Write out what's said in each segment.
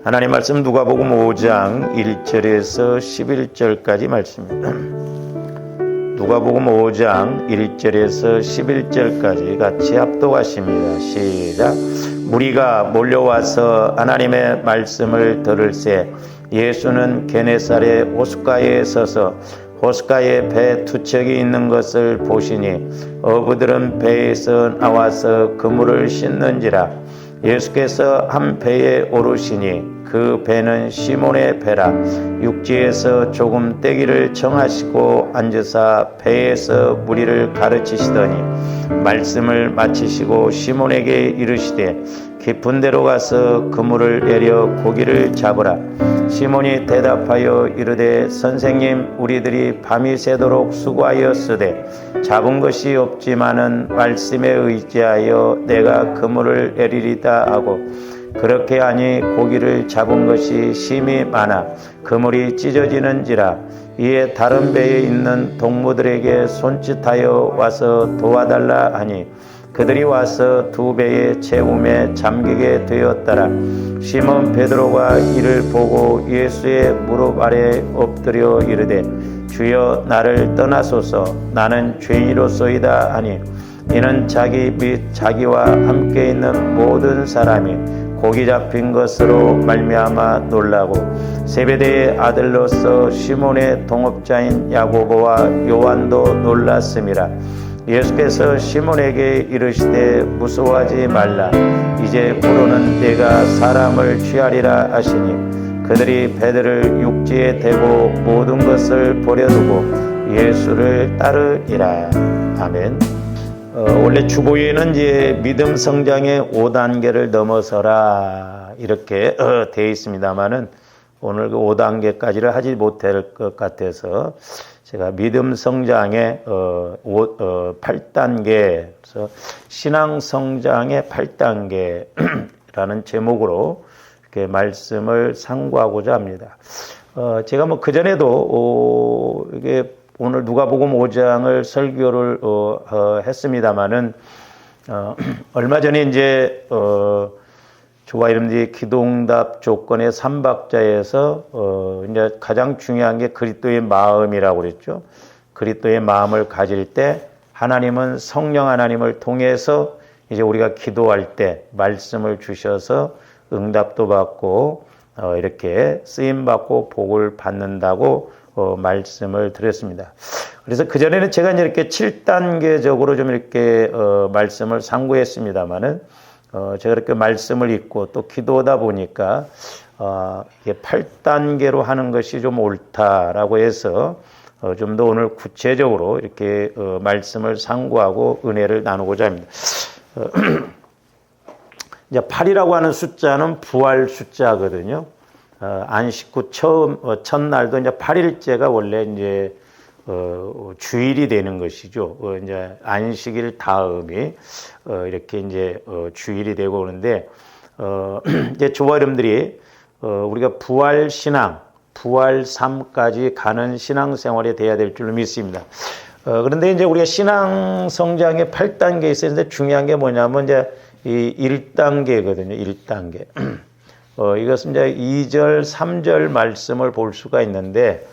하나님 말씀 누가복음 5장 1절에서 11절까지 말씀입니다. 누가복음 5장 1절에서 11절까지 같이 합독하십니다. 시작. 무리가 몰려와서 하나님의 말씀을 들을새 예수는 게네사렛 호숫가에 서서 호숫가에 배 두 척이 있는 것을 보시니 어부들은 배에서 나와서 그물을 씻는지라. 예수께서 한 배에 오르시니 그 배는 시몬의 배라. 육지에서 조금 떼기를 정하시고 앉으사 배에서 무리를 가르치시더니 말씀을 마치시고 시몬에게 이르시되 깊은 데로 가서 그물을 내려 고기를 잡으라. 시몬이 대답하여 이르되 선생님, 우리들이 밤이 새도록 수고하였으되 잡은 것이 없지만은 말씀에 의지하여 내가 그물을 내리리다 하고, 그렇게 하니 고기를 잡은 것이 심히 많아 그물이 찢어지는지라. 이에 다른 배에 있는 동무들에게 손짓하여 와서 도와달라 하니 그들이 와서 두 배의 채움에 잠기게 되었더라. 시몬 베드로가 이를 보고 예수의 무릎 아래 엎드려 이르되 주여, 나를 떠나소서, 나는 죄인이로소이다 하니 이는 자기 및 자기와 함께 있는 모든 사람이 고기 잡힌 것으로 말미암아 놀라고, 세베대의 아들로서 시몬의 동업자인 야고보와 요한도 놀랐음이라. 예수께서 시몬에게 이르시되 무서워하지 말라. 이제부로는 내가 사람을 취하리라 하시니 그들이 배들을 육지에 대고 모든 것을 버려두고 예수를 따르니라. 아멘. 원래 주보에는 이제 믿음 성장의 5단계를 넘어서라 이렇게 되어 있습니다만은 오늘 그 5단계까지를 하지 못할 것 같아서 제가 믿음 성장의 8단계, 그래서 신앙 성장의 8단계라는 제목으로 이렇게 말씀을 상고하고자 합니다. 제가 뭐 그전에도 이게 오늘 누가복음 5장을 설교를 했습니다마는 얼마 전에 이제 저와 여러분들이 기도응답 조건의 3박자에서 이제 가장 중요한 게 그리스도의 마음이라고 그랬죠. 그리스도의 마음을 가질 때 하나님은 성령 하나님을 통해서 이제 우리가 기도할 때 말씀을 주셔서 응답도 받고 이렇게 쓰임 받고 복을 받는다고 말씀을 드렸습니다. 그래서 그전에는 제가 이제 이렇게 7단계적으로 좀 이렇게 말씀을 상고했습니다만은 제가 이렇게 말씀을 읽고 또 기도하다 보니까 이게 8단계로 하는 것이 좀 옳다라고 해서 좀 더 오늘 구체적으로 이렇게 말씀을 상고하고 은혜를 나누고자 합니다. 이제 8이라고 하는 숫자는 부활 숫자거든요. 안식 후 첫날도 이제 8일째가 원래 이제 주일이 되는 것이죠. 이제 안식일 다음이 이렇게 이제 주일이 되고 그러는데 이제 저와 여러분들이 우리가 부활 신앙, 부활 삶까지 가는 신앙 생활이 돼야 될 줄로 믿습니다. 그런데 이제 우리가 신앙 성장의 8단계에 있었는데 중요한 게 뭐냐면 이제 이 1단계거든요. 1단계. 이것은 이제 2절, 3절 말씀을 볼 수가 있는데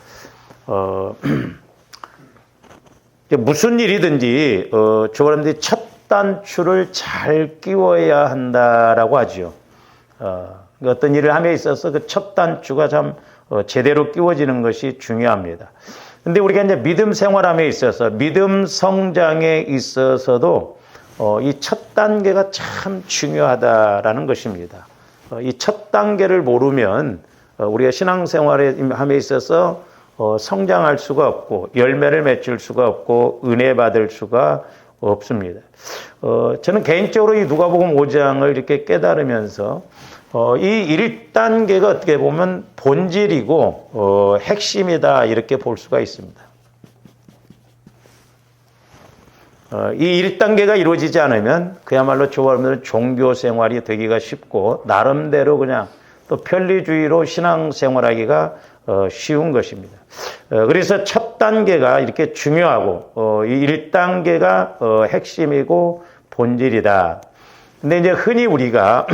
무슨 일이든지 저사람들이 첫 단추를 잘 끼워야 한다라고 하죠. 어떤 일을 함에 있어서 그 첫 단추가 참 제대로 끼워지는 것이 중요합니다. 근데 우리가 이제 믿음 생활함에 있어서 믿음 성장에 있어서도 이 첫 단계가 참 중요하다라는 것입니다. 이 첫 단계를 모르면 우리가 신앙생활에 함에 있어서 성장할 수가 없고 열매를 맺을 수가 없고 은혜 받을 수가 없습니다. 저는 개인적으로 이 누가복음 5장을 이렇게 깨달으면서 이 1단계가 어떻게 보면 본질이고 핵심이다 이렇게 볼 수가 있습니다. 이 1단계가 이루어지지 않으면 그야말로 저와 여러분들은 종교 생활이 되기가 쉽고 나름대로 그냥 또 편리주의로 신앙생활하기가 쉬운 것입니다. 그래서 첫 단계가 이렇게 중요하고 이 1단계가 핵심이고 본질이다. 근데 이제 흔히 우리가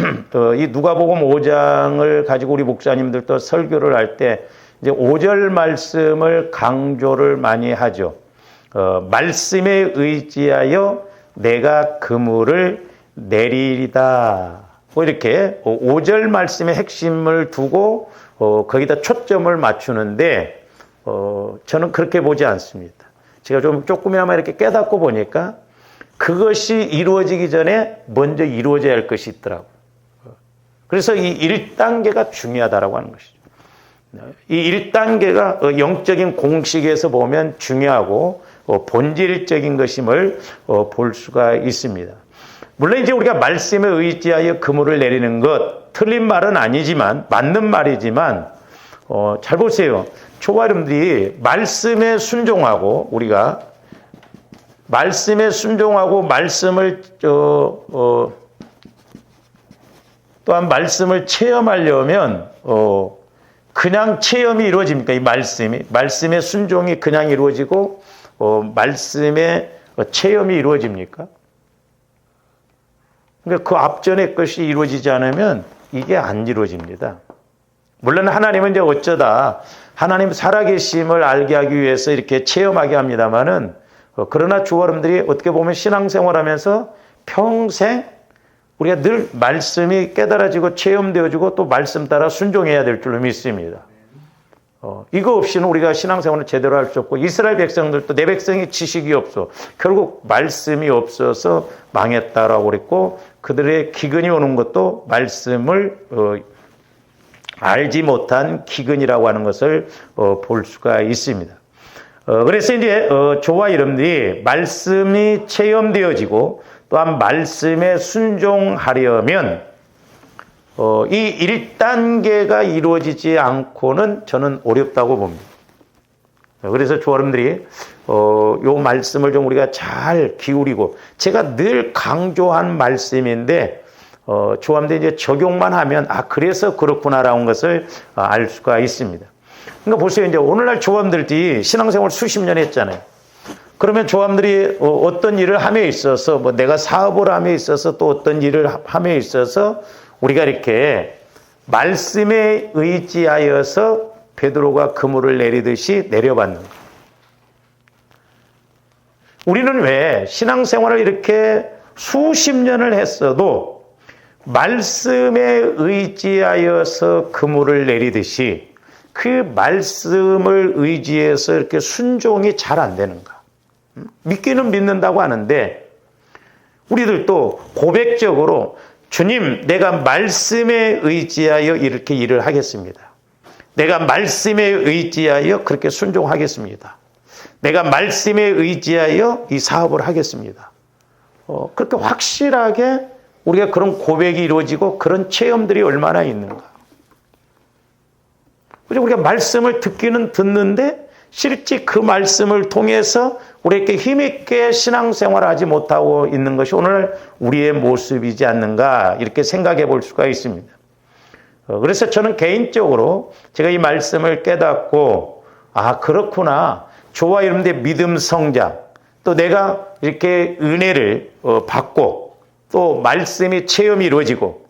이 누가복음 5장을 가지고 우리 목사님들도 설교를 할 때 이제 5절 말씀을 강조를 많이 하죠. 말씀에 의지하여 내가 그물을 내리리다. 뭐 이렇게 5절 말씀의 핵심을 두고 거기다 초점을 맞추는데 저는 그렇게 보지 않습니다. 제가 조금이나마 이렇게 깨닫고 보니까 그것이 이루어지기 전에 먼저 이루어져야 할 것이 있더라고요. 그래서 이 1단계가 중요하다라고 하는 것이죠. 이 1단계가 영적인 공식에서 보면 중요하고 본질적인 것임을 볼 수가 있습니다. 물론 이제 우리가 말씀에 의지하여 그물을 내리는 것 틀린 말은 아니지만 맞는 말이지만 잘 보세요. 저와 여러분들이 말씀에 순종하고 우리가 말씀에 순종하고 말씀을 또한 말씀을 체험하려면 그냥 체험이 이루어집니까? 이 말씀의 순종이 그냥 이루어지고 말씀의 체험이 이루어집니까? 그러니까 그 앞전의 것이 이루어지지 않으면 이게 안 이루어집니다. 물론 하나님은 이제 어쩌다 하나님 살아계심을 알게 하기 위해서 이렇게 체험하게 합니다만은 그러나 주와 여러분들이 어떻게 보면 신앙생활하면서 평생 우리가 늘 말씀이 깨달아지고 체험되어지고 또 말씀 따라 순종해야 될 줄로 믿습니다. 이거 없이는 우리가 신앙생활을 제대로 할 수 없고 이스라엘 백성들도 내 백성이 지식이 없어. 결국 말씀이 없어서 망했다라고 그랬고 그들의 기근이 오는 것도 말씀을 알지 못한 기근이라고 하는 것을 볼 수가 있습니다. 그래서 이제 저와 여러분들이 말씀이 체험되어지고 또한 말씀에 순종하려면 이 1단계가 이루어지지 않고는 저는 어렵다고 봅니다. 그래서 저와 여러분들이 요 말씀을 좀 우리가 잘 기울이고 제가 늘 강조한 말씀인데 저한테 이제 적용만 하면 그래서 그렇구나라는 것을 알 수가 있습니다. 그러니까 보세요. 이제 오늘날 조함들이 신앙생활 수십 년 했잖아요. 그러면 조함들이 어떤 일을 함에 있어서 뭐 내가 사업을 함에 있어서 또 어떤 일을 함에 있어서 우리가 이렇게 말씀에 의지하여서 베드로가 그물을 내리듯이 내려받는 거예요. 우리는 왜 신앙생활을 이렇게 수십 년을 했어도 말씀에 의지하여서 그물을 내리듯이 그 말씀을 의지해서 이렇게 순종이 잘 안 되는가? 믿기는 믿는다고 하는데 우리들도 고백적으로 주님, 내가 말씀에 의지하여 이렇게 일을 하겠습니다. 내가 말씀에 의지하여 그렇게 순종하겠습니다. 내가 말씀에 의지하여 이 사업을 하겠습니다. 그렇게 확실하게 우리가 그런 고백이 이루어지고 그런 체험들이 얼마나 있는가. 우리가 말씀을 듣기는 듣는데 실제 그 말씀을 통해서 우리에게 힘있게 신앙생활을 하지 못하고 있는 것이 오늘 우리의 모습이지 않는가 이렇게 생각해 볼 수가 있습니다. 그래서 저는 개인적으로 제가 이 말씀을 깨닫고 그렇구나. 저와 여러분들의 믿음 성장 또 내가 이렇게 은혜를 받고 또 말씀의 체험이 이루어지고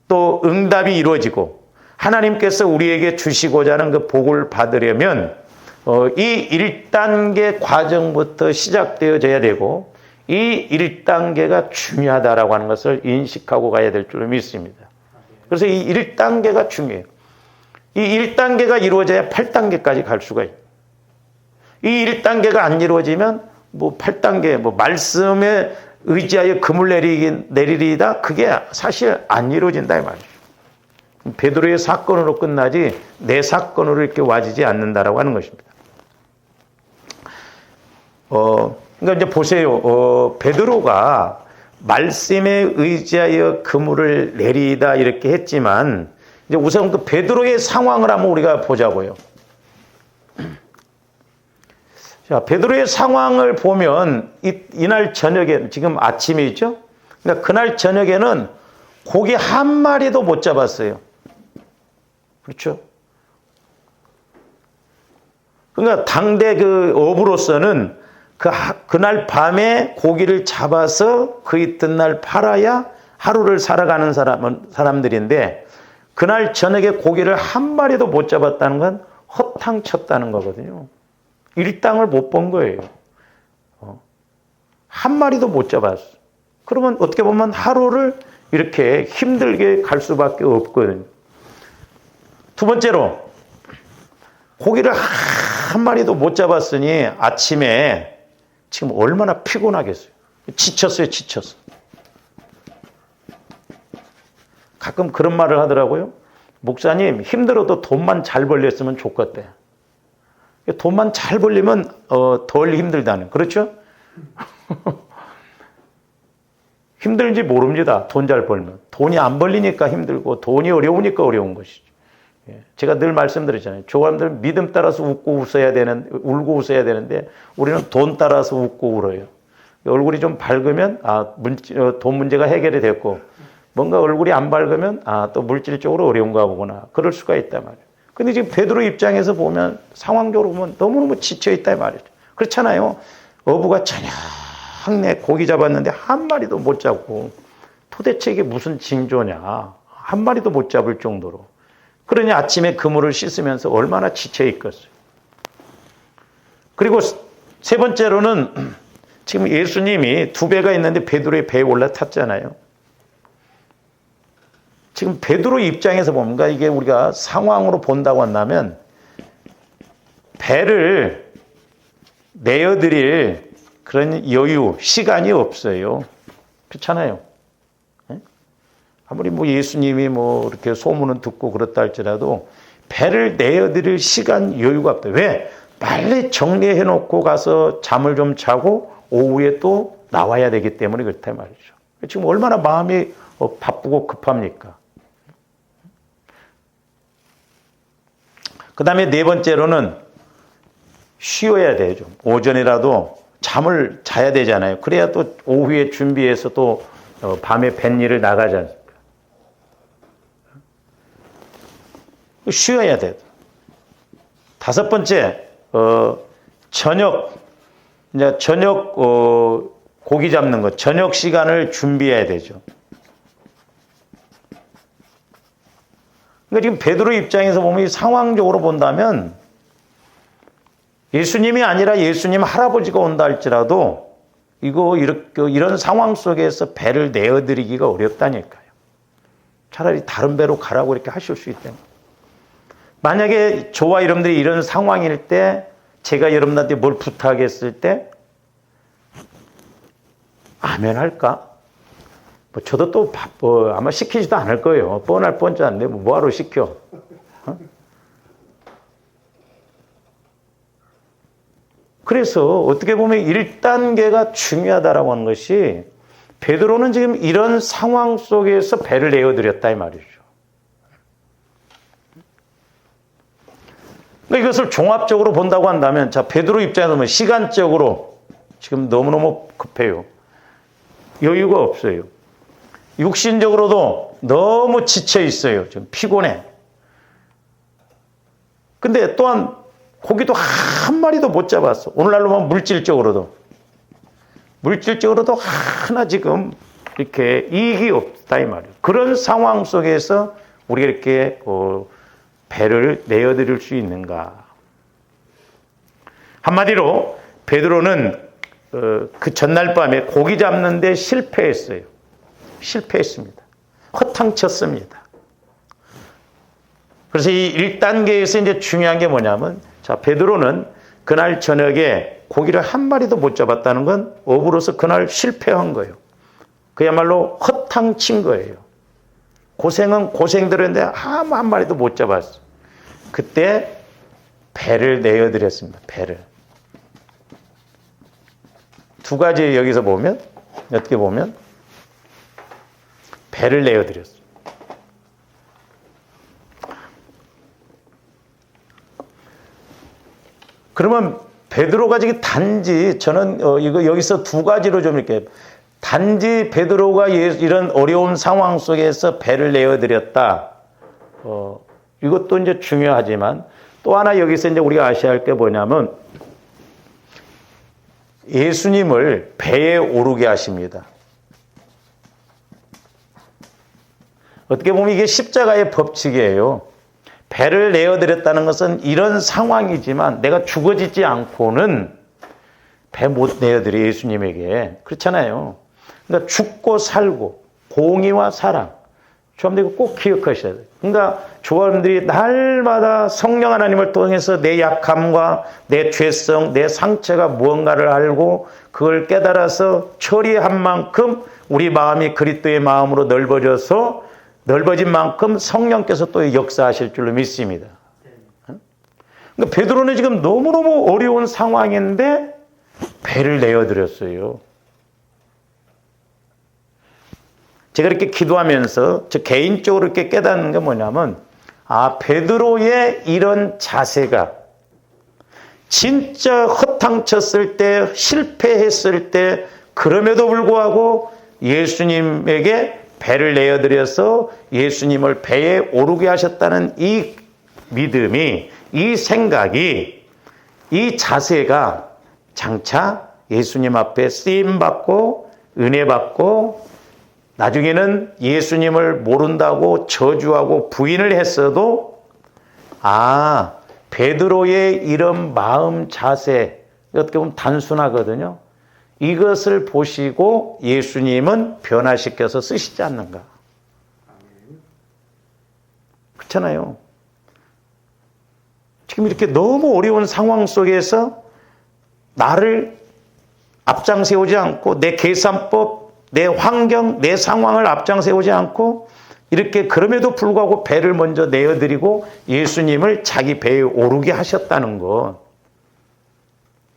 또 응답이 이루어지고 하나님께서 우리에게 주시고자 하는 그 복을 받으려면 이 1단계 과정부터 시작되어져야 되고 이 1단계가 중요하다라고 하는 것을 인식하고 가야 될 줄로 믿습니다. 그래서 이 1단계가 중요해요. 이 1단계가 이루어져야 8단계까지 갈 수가 있어요. 이 1단계가 안 이루어지면 8단계 말씀에 의지하여 그물 내리리다 그게 사실 안 이루어진다 이 말이에요. 베드로의 사건으로 끝나지 내 사건으로 이렇게 와지지 않는다라고 하는 것입니다. 그러니까 이제 보세요. 베드로가 말씀에 의지하여 그물을 내리다 이렇게 했지만 이제 우선 그 베드로의 상황을 한번 우리가 보자고요. 자, 베드로의 상황을 보면 이날 저녁에 지금 아침이죠. 그러니까 그날 저녁에는 고기 한 마리도 못 잡았어요. 그렇죠? 그러니까 당대 그 어부로서는 그날 밤에 고기를 잡아서 그 이튿날 팔아야 하루를 살아가는 사람들인데 그날 저녁에 고기를 한 마리도 못 잡았다는 건 허탕쳤다는 거거든요. 일당을 못 본 거예요. 한 마리도 못 잡았어. 그러면 어떻게 보면 하루를 이렇게 힘들게 갈 수밖에 없거든요. 두 번째로 고기를 한 마리도 못 잡았으니 아침에 지금 얼마나 피곤하겠어요. 지쳤어요, 지쳤어. 가끔 그런 말을 하더라고요. 목사님, 힘들어도 돈만 잘 벌렸으면 좋겠대. 돈만 잘 벌리면 덜 힘들다는. 그렇죠? 힘들지 모릅니다. 돈 잘 벌면. 돈이 안 벌리니까 힘들고 돈이 어려우니까 어려운 것이죠. 제가 늘 말씀드렸잖아요. 조감들은 믿음 따라서 울고 웃어야 되는데 우리는 돈 따라서 웃고 울어요. 얼굴이 좀 밝으면 돈 문제가 해결이 됐고 뭔가 얼굴이 안 밝으면 또 물질적으로 어려운가 보구나. 그럴 수가 있단 말이에요. 근데 지금 베드로 입장에서 보면 상황적으로 보면 너무너무 지쳐있단 말이죠. 그렇잖아요. 어부가 저녁 내 고기 잡았는데 한 마리도 못 잡고 도대체 이게 무슨 징조냐. 한 마리도 못 잡을 정도로. 그러니 아침에 그물을 씻으면서 얼마나 지쳐 있겠어요. 그리고 세 번째로는 지금 예수님이 두 배가 있는데 베드로의 배에 올라탔잖아요. 지금 베드로 입장에서 보면 그러니까 이게 우리가 상황으로 본다고 한다면 배를 내어드릴 그런 여유, 시간이 없어요. 그렇잖아요. 아무리 예수님이 이렇게 소문은 듣고 그렇다 할지라도 배를 내어드릴 시간 여유가 없다. 왜? 빨리 정리해 놓고 가서 잠을 좀 자고 오후에 또 나와야 되기 때문에 그렇단 말이죠. 지금 얼마나 마음이 바쁘고 급합니까? 그 다음에 네 번째로는 쉬어야 되죠. 오전이라도 잠을 자야 되잖아요. 그래야 또 오후에 준비해서 또 밤에 뱃일을 나가지 않습니까? 쉬어야 돼요. 다섯 번째, 저녁 고기 잡는 것, 저녁 시간을 준비해야 되죠. 그러니까 지금 베드로 입장에서 보면 상황적으로 본다면 예수님이 아니라 예수님 할아버지가 온다 할지라도 이런 상황 속에서 배를 내어드리기가 어렵다니까요. 차라리 다른 배로 가라고 이렇게 하실 수 있다는 거예요. 만약에 저와 여러분들이 이런 상황일 때 제가 여러분들한테 뭘 부탁했을 때 아멘 할까? 저도 또 아마 시키지도 않을 거예요. 뻔할 뻔한데 뭐하러 시켜? 그래서 어떻게 보면 1단계가 중요하다라고 하는 것이 베드로는 지금 이런 상황 속에서 배를 내어드렸다 이 말이죠. 그러니까 이것을 종합적으로 본다고 한다면 베드로 입장에서 보면 시간적으로 지금 너무너무 급해요. 여유가 없어요. 육신적으로도 너무 지쳐 있어요. 지금 피곤해. 근데 또한 고기도 한 마리도 못 잡았어. 오늘날로 보면 물질적으로도 하나 지금 이렇게 이익이 없다 이 말이에요. 그런 상황 속에서 우리가 이렇게 배를 내어드릴 수 있는가? 한마디로 베드로는 그 전날 밤에 고기 잡는데 실패했어요. 실패했습니다. 허탕쳤습니다. 그래서 이 1단계에서 이제 중요한 게 뭐냐면 베드로는 그날 저녁에 고기를 한 마리도 못 잡았다는 건 어부로서 그날 실패한 거예요. 그야말로 허탕친 거예요. 고생은 고생대로 했는데 한 마리도 못 잡았어. 그때 배를 내어드렸습니다. 배를. 두 가지 여기서 보면 어떻게 보면 배를 내어드렸어요. 그러면 베드로가 지금 단지 저는 이거 여기서 두 가지로 좀 이렇게 단지 베드로가 이런 어려운 상황 속에서 배를 내어드렸다. 이것도 이제 중요하지만 또 하나 여기서 이제 우리가 아셔야 할 게 뭐냐면 예수님을 배에 오르게 하십니다. 어떻게 보면 이게 십자가의 법칙이에요. 배를 내어드렸다는 것은 이런 상황이지만 내가 죽어지지 않고는 배 못 내어드려, 예수님에게. 그렇잖아요. 그러니까 죽고 살고 공의와 사랑. 조합들 이거 꼭 기억하셔야 돼요. 그러니까 조합들이 날마다 성령 하나님을 통해서 내 약함과 내 죄성, 내 상처가 무언가를 알고 그걸 깨달아서 처리한 만큼 우리 마음이 그리스도의 마음으로 넓어져서 넓어진 만큼 성령께서 또 역사하실 줄로 믿습니다. 그러니까 베드로는 지금 너무너무 어려운 상황인데 배를 내어드렸어요. 제가 이렇게 기도하면서 저 개인적으로 이렇게 깨닫는 게 뭐냐면, 베드로의 이런 자세가 진짜 허탕쳤을 때, 실패했을 때, 그럼에도 불구하고 예수님에게 배를 내어드려서 예수님을 배에 오르게 하셨다는 이 믿음이, 이 생각이, 이 자세가 장차 예수님 앞에 쓰임받고 은혜받고 나중에는 예수님을 모른다고 저주하고 부인을 했어도 베드로의 이런 마음 자세, 어떻게 보면 단순하거든요. 이것을 보시고 예수님은 변화시켜서 쓰시지 않는가. 그렇잖아요. 지금 이렇게 너무 어려운 상황 속에서 나를 앞장세우지 않고 내 계산법, 내 환경, 내 상황을 앞장세우지 않고 이렇게 그럼에도 불구하고 배를 먼저 내어드리고 예수님을 자기 배에 오르게 하셨다는 것.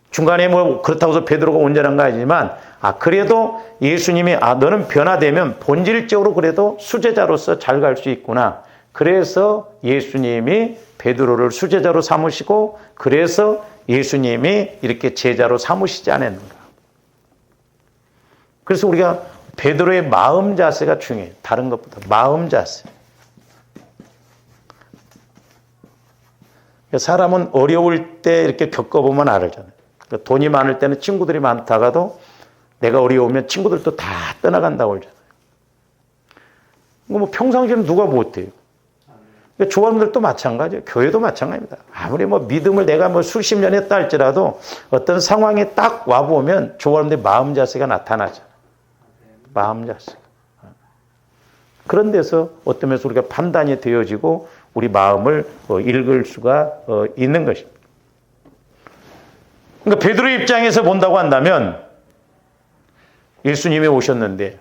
중간에 뭐 그렇다고 해서 베드로가 온전한 거 아니지만 그래도 예수님이 너는 변화되면 본질적으로 그래도 수제자로서 잘 갈 수 있구나. 그래서 예수님이 베드로를 수제자로 삼으시고 그래서 예수님이 이렇게 제자로 삼으시지 않았는가. 그래서 우리가 베드로의 마음 자세가 중요해요. 다른 것보다 마음 자세. 사람은 어려울 때 이렇게 겪어보면 알잖아요. 돈이 많을 때는 친구들이 많다가도 내가 어려우면 친구들도 다 떠나간다고 그러잖아요. 뭐 평상시에는 누가 못해요. 조합들도 마찬가지예요. 교회도 마찬가지입니다. 아무리 뭐 믿음을 내가 뭐 수십 년 했다 할지라도 어떤 상황에 딱 와보면 조합들의 마음 자세가 나타나잖아요. 마음 자세. 그런 데서 어떤 면에서 우리가 판단이 되어지고 우리 마음을 읽을 수가 있는 것입니다. 그러니까 베드로 입장에서 본다고 한다면 예수님이 오셨는데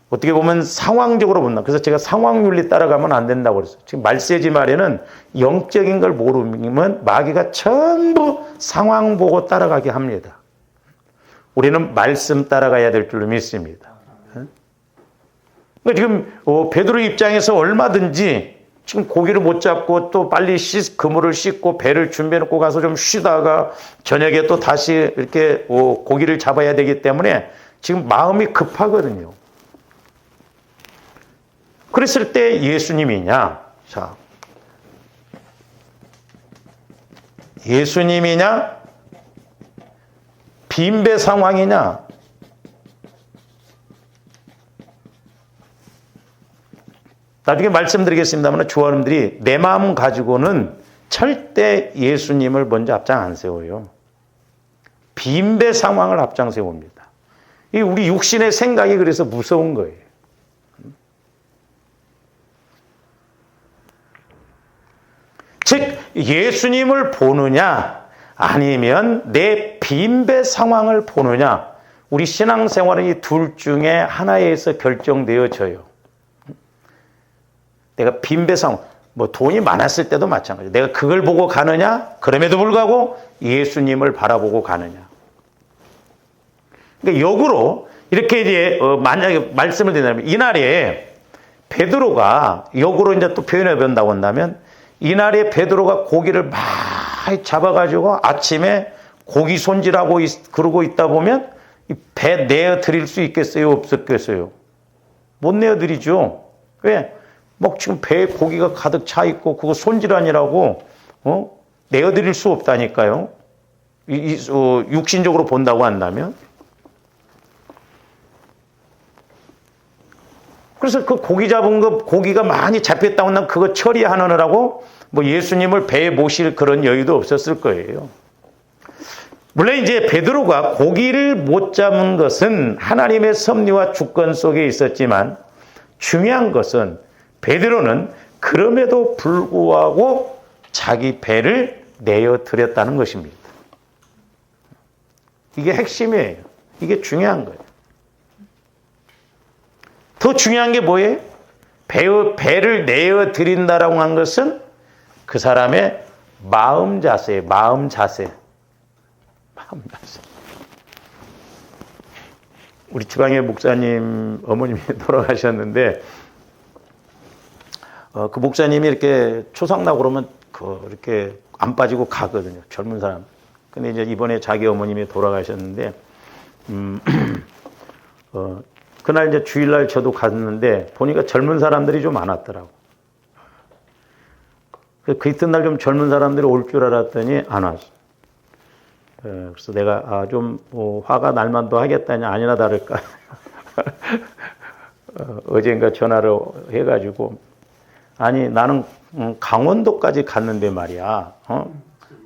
어떻게 보면 상황적으로 본다. 그래서 제가 상황윤리 따라가면 안 된다고 그랬어요. 지금 말세지 말에는 영적인 걸 모르면 마귀가 전부 상황 보고 따라가게 합니다. 우리는 말씀 따라가야 될 줄로 믿습니다. 그러니까 지금 베드로 입장에서 얼마든지 지금 고기를 못 잡고 또 빨리 그물을 씻고 배를 준비해 놓고 가서 좀 쉬다가 저녁에 또 다시 이렇게 고기를 잡아야 되기 때문에 지금 마음이 급하거든요. 그랬을 때 예수님이냐? 자, 예수님이냐? 빈배 상황이냐? 나중에 말씀드리겠습니다만 조원님들이 내 마음 가지고는 절대 예수님을 먼저 앞장 안 세워요. 빈배 상황을 앞장 세웁니다. 이 우리 육신의 생각이 그래서 무서운 거예요. 즉 예수님을 보느냐 아니면 내 빈배 상황을 보느냐, 우리 신앙생활은 이 둘 중에 하나에서 결정되어져요. 내가 빈배 상황, 뭐 돈이 많았을 때도 마찬가지예요. 내가 그걸 보고 가느냐, 그럼에도 불구하고 예수님을 바라보고 가느냐. 그러니까 역으로 이렇게 이제 만약에 말씀을 드린다면 이날에 베드로가 역으로 이제 또 표현해 본다고 한다면 이날에 베드로가 고기를 많이 잡아가지고 아침에 고기 손질하고 그러고 있다 보면 배 내어드릴 수 있겠어요? 없었겠어요? 못 내어드리죠. 왜? 뭐 지금 배에 고기가 가득 차 있고 그거 손질하느라고 내어드릴 수 없다니까요. 육신적으로 본다고 한다면. 그래서 그 고기 잡은 거, 고기가 많이 잡혔다고 하면 그거 처리하느라고 뭐 예수님을 배에 모실 그런 여유도 없었을 거예요. 물론 이제 베드로가 고기를 못 잡은 것은 하나님의 섭리와 주권 속에 있었지만 중요한 것은 베드로는 그럼에도 불구하고 자기 배를 내어 드렸다는 것입니다. 이게 핵심이에요. 이게 중요한 거예요. 더 중요한 게 뭐예요? 배를 내어 드린다라고 한 것은 그 사람의 마음 자세예요. 마음 자세. 우리 지방의 목사님 어머님이 돌아가셨는데 그 목사님이 이렇게 초상 나고 그러면 이렇게 안 빠지고 가거든요. 젊은 사람. 근데 이제 이번에 자기 어머님이 돌아가셨는데 그날 이제 주일날 저도 갔는데 보니까 젊은 사람들이 좀 많았더라고. 그 이튿날 좀 젊은 사람들이 올 줄 알았더니 안 왔어. 그래서 내가 좀 화가 날 만도 하겠다냐, 아니나 다를까 어젠가 전화를 해가지고 아니 나는 강원도까지 갔는데 말이야.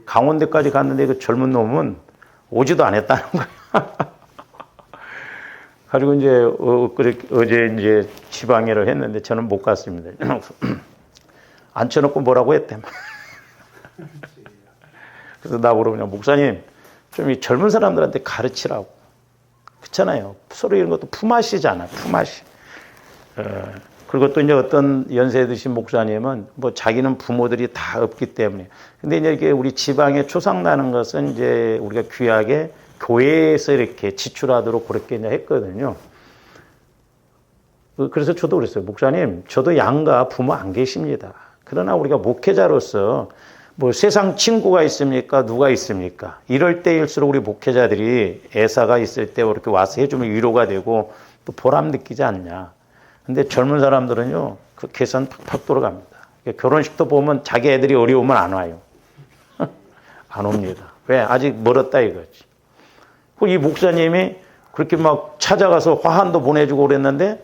강원도까지 갔는데 그 젊은 놈은 오지도 않았다는 거야. 가지고 이제 어제 이제 지방회를 했는데 저는 못 갔습니다. 앉혀놓고 뭐라고 했대. 그래서 나보고 그냥 목사님 좀 이 젊은 사람들한테 가르치라고. 그렇잖아요. 서로 이런 것도 품앗이잖아. 품앗이. 그리고 또 이제 어떤 연세 드신 목사님은 뭐 자기는 부모들이 다 없기 때문에. 근데 이제 이게 우리 지방에 초상 나는 것은 이제 우리가 귀하게 교회에서 이렇게 지출하도록 그렇게 이제 했거든요. 그래서 저도 그랬어요. 목사님, 저도 양가 부모 안 계십니다. 그러나 우리가 목회자로서 뭐 세상 친구가 있습니까? 누가 있습니까? 이럴 때일수록 우리 목회자들이 애사가 있을 때 이렇게 와서 해주면 위로가 되고 또 보람 느끼지 않냐. 근데 젊은 사람들은요, 그 계산 팍팍 돌아갑니다. 결혼식도 보면 자기 애들이 어려우면 안 와요. 안 옵니다. 왜? 아직 멀었다 이거지. 이 목사님이 그렇게 막 찾아가서 화환도 보내주고 그랬는데,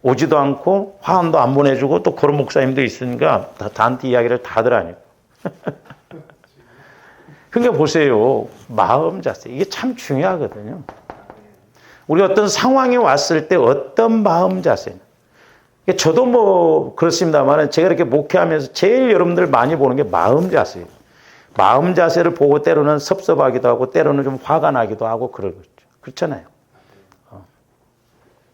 오지도 않고 화환도 안 보내주고 또 그런 목사님도 있으니까 다한테 이야기를 다 하더라니까. 그러니까 보세요. 마음 자세. 이게 참 중요하거든요. 우리 어떤 상황이 왔을 때 어떤 마음 자세. 저도 뭐 그렇습니다만 제가 이렇게 목회하면서 제일 여러분들 많이 보는 게 마음 자세예요. 마음 자세를 보고 때로는 섭섭하기도 하고 때로는 좀 화가 나기도 하고 그러죠. 그렇잖아요.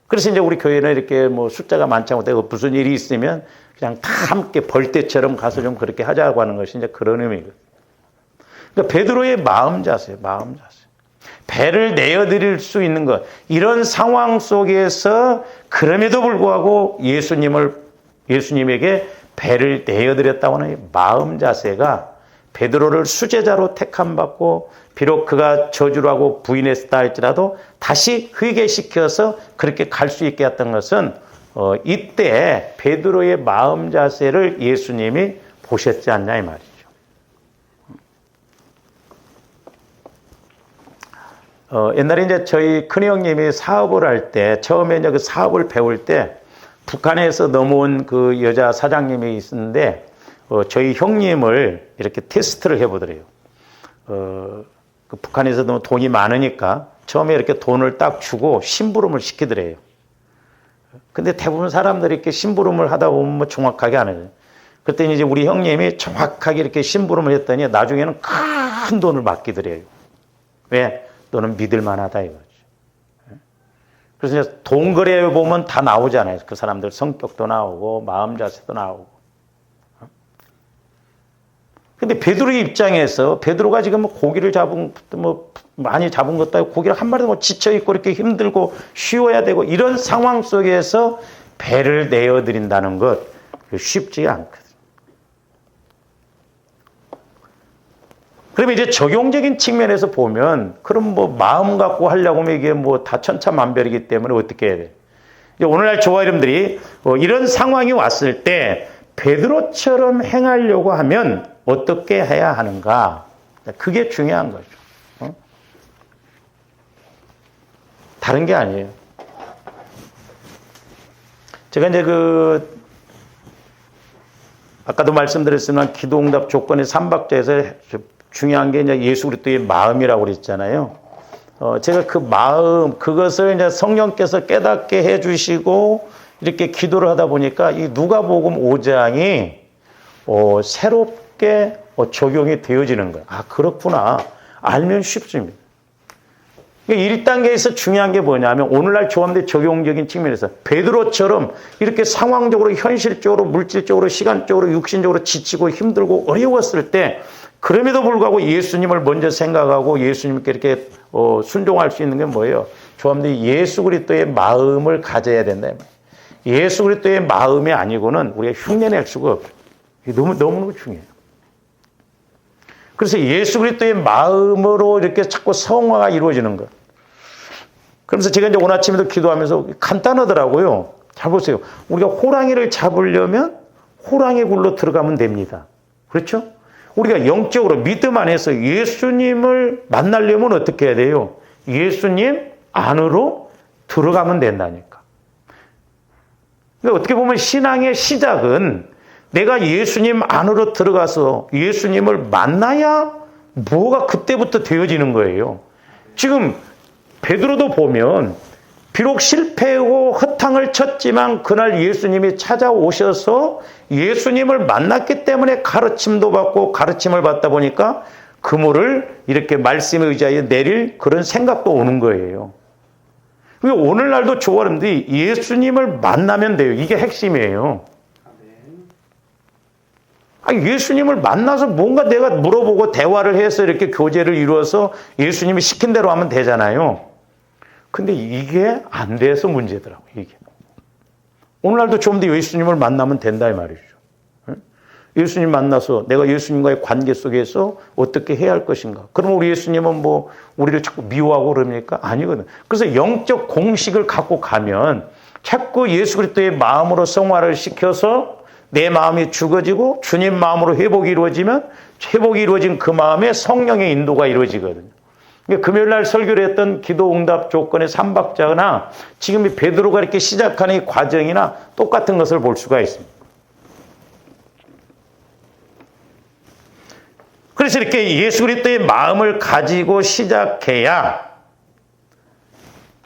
그래서 이제 우리 교회는 이렇게 뭐 숫자가 많지 않고 무슨 일이 있으면 그냥 다 함께 벌떼처럼 가서 좀 그렇게 하자고 하는 것이 이제 그런 의미거든요. 그러니까 베드로의 마음 자세, 마음 자세. 배를 내어드릴 수 있는 것. 이런 상황 속에서 그럼에도 불구하고 예수님에게 배를 내어드렸다고 하는 마음 자세가 베드로를 수제자로 택함받고 비록 그가 저주를 하고 부인했다 할지라도 다시 회개시켜서 그렇게 갈 수 있게 했던 것은 이때 베드로의 마음 자세를 예수님이 보셨지 않냐 이 말이죠. 옛날에 이제 저희 큰형님이 사업을 할 때 처음에 이제 그 사업을 배울 때 북한에서 넘어온 그 여자 사장님이 있었는데 저희 형님을 이렇게 테스트를 해보더래요. 그 북한에서도 돈이 많으니까 처음에 이렇게 돈을 딱 주고 심부름을 시키더래요. 근데 대부분 사람들이 이렇게 심부름을 하다 보면 뭐 정확하게 안 해요. 그랬더니 이제 우리 형님이 정확하게 이렇게 심부름을 했더니 나중에는 큰 돈을 맡기더래요. 왜? 너는 믿을 만하다 이거죠. 그래서 이제 돈 거래에 보면 다 나오잖아요. 그 사람들 성격도 나오고 마음 자세도 나오고. 근데 베드로의 입장에서 베드로가 지금 뭐 고기를 많이 잡은 것도 아니고 고기를 한 마리도 지쳐 있고 이렇게 힘들고 쉬어야 되고 이런 상황 속에서 배를 내어드린다는 것 쉽지 않거든요. 그러면 이제 적용적인 측면에서 보면 그럼 뭐 마음 갖고 하려고 하면 이게 뭐 다 천차만별이기 때문에 어떻게 해야 돼? 오늘날 저와 여러분들이 이런 상황이 왔을 때 베드로처럼 행하려고 하면 어떻게 해야 하는가? 그게 중요한 거죠. 다른 게 아니에요. 제가 이제 아까도 말씀드렸지만 기도응답 조건의 3박자에서 중요한 게 이제 예수 그리스도의 마음이라고 그랬잖아요. 제가 그 마음, 그것을 이제 성령께서 깨닫게 해주시고 이렇게 기도를 하다 보니까 이 누가복음 5장이 새롭게 적용이 되어지는 거예요. 아, 그렇구나. 알면 쉽습니다. 1단계에서 중요한 게 뭐냐면 오늘날 조합대 적용적인 측면에서 베드로처럼 이렇게 상황적으로 현실적으로 물질적으로 시간적으로 육신적으로 지치고 힘들고 어려웠을 때 그럼에도 불구하고 예수님을 먼저 생각하고 예수님께 이렇게 순종할 수 있는 게 뭐예요? 조합대 예수 그리스도의 마음을 가져야 된다. 예수 그리스도의 마음이 아니고는 우리가 흉내낼 수가 없어요. 너무너무 중요해요. 그래서 예수 그리스도의 마음으로 이렇게 자꾸 성화가 이루어지는 것. 그러면서 제가 이제 오늘 아침에도 기도하면서 간단하더라고요. 잘 보세요. 우리가 호랑이를 잡으려면 호랑이 굴로 들어가면 됩니다. 그렇죠? 우리가 영적으로 믿음 안에서 예수님을 만나려면 어떻게 해야 돼요? 예수님 안으로 들어가면 된다니까. 그러니까 어떻게 보면 신앙의 시작은 내가 예수님 안으로 들어가서 예수님을 만나야 뭐가 그때부터 되어지는 거예요. 지금 베드로도 보면 비록 실패하고 허탕을 쳤지만 그날 예수님이 찾아오셔서 예수님을 만났기 때문에 가르침도 받고 가르침을 받다 보니까 그물을 이렇게 말씀에 의지하여 내릴 그런 생각도 오는 거예요. 오늘날도 조아름들이 예수님을 만나면 돼요. 이게 핵심이에요. 예수님을 만나서 뭔가 내가 물어보고 대화를 해서 이렇게 교제를 이루어서 예수님이 시킨 대로 하면 되잖아요. 근데 이게 안 돼서 문제더라고요. 이게. 오늘날도 좀 더 예수님을 만나면 된다 이 말이죠. 예수님 만나서 내가 예수님과의 관계 속에서 어떻게 해야 할 것인가. 그럼 우리 예수님은 우리를 자꾸 미워하고 그럽니까? 아니거든. 그래서 영적 공식을 갖고 가면 자꾸 예수 그리스도의 마음으로 성화를 시켜서 내 마음이 죽어지고 주님 마음으로 회복이 이루어지면 회복이 이루어진 그 마음에 성령의 인도가 이루어지거든요. 그러니까 금요일날 설교를 했던 기도응답 조건의 3박자나 지금 이 베드로가 이렇게 시작하는 이 과정이나 똑같은 것을 볼 수가 있습니다. 그래서 이렇게 예수 그리스도의 마음을 가지고 시작해야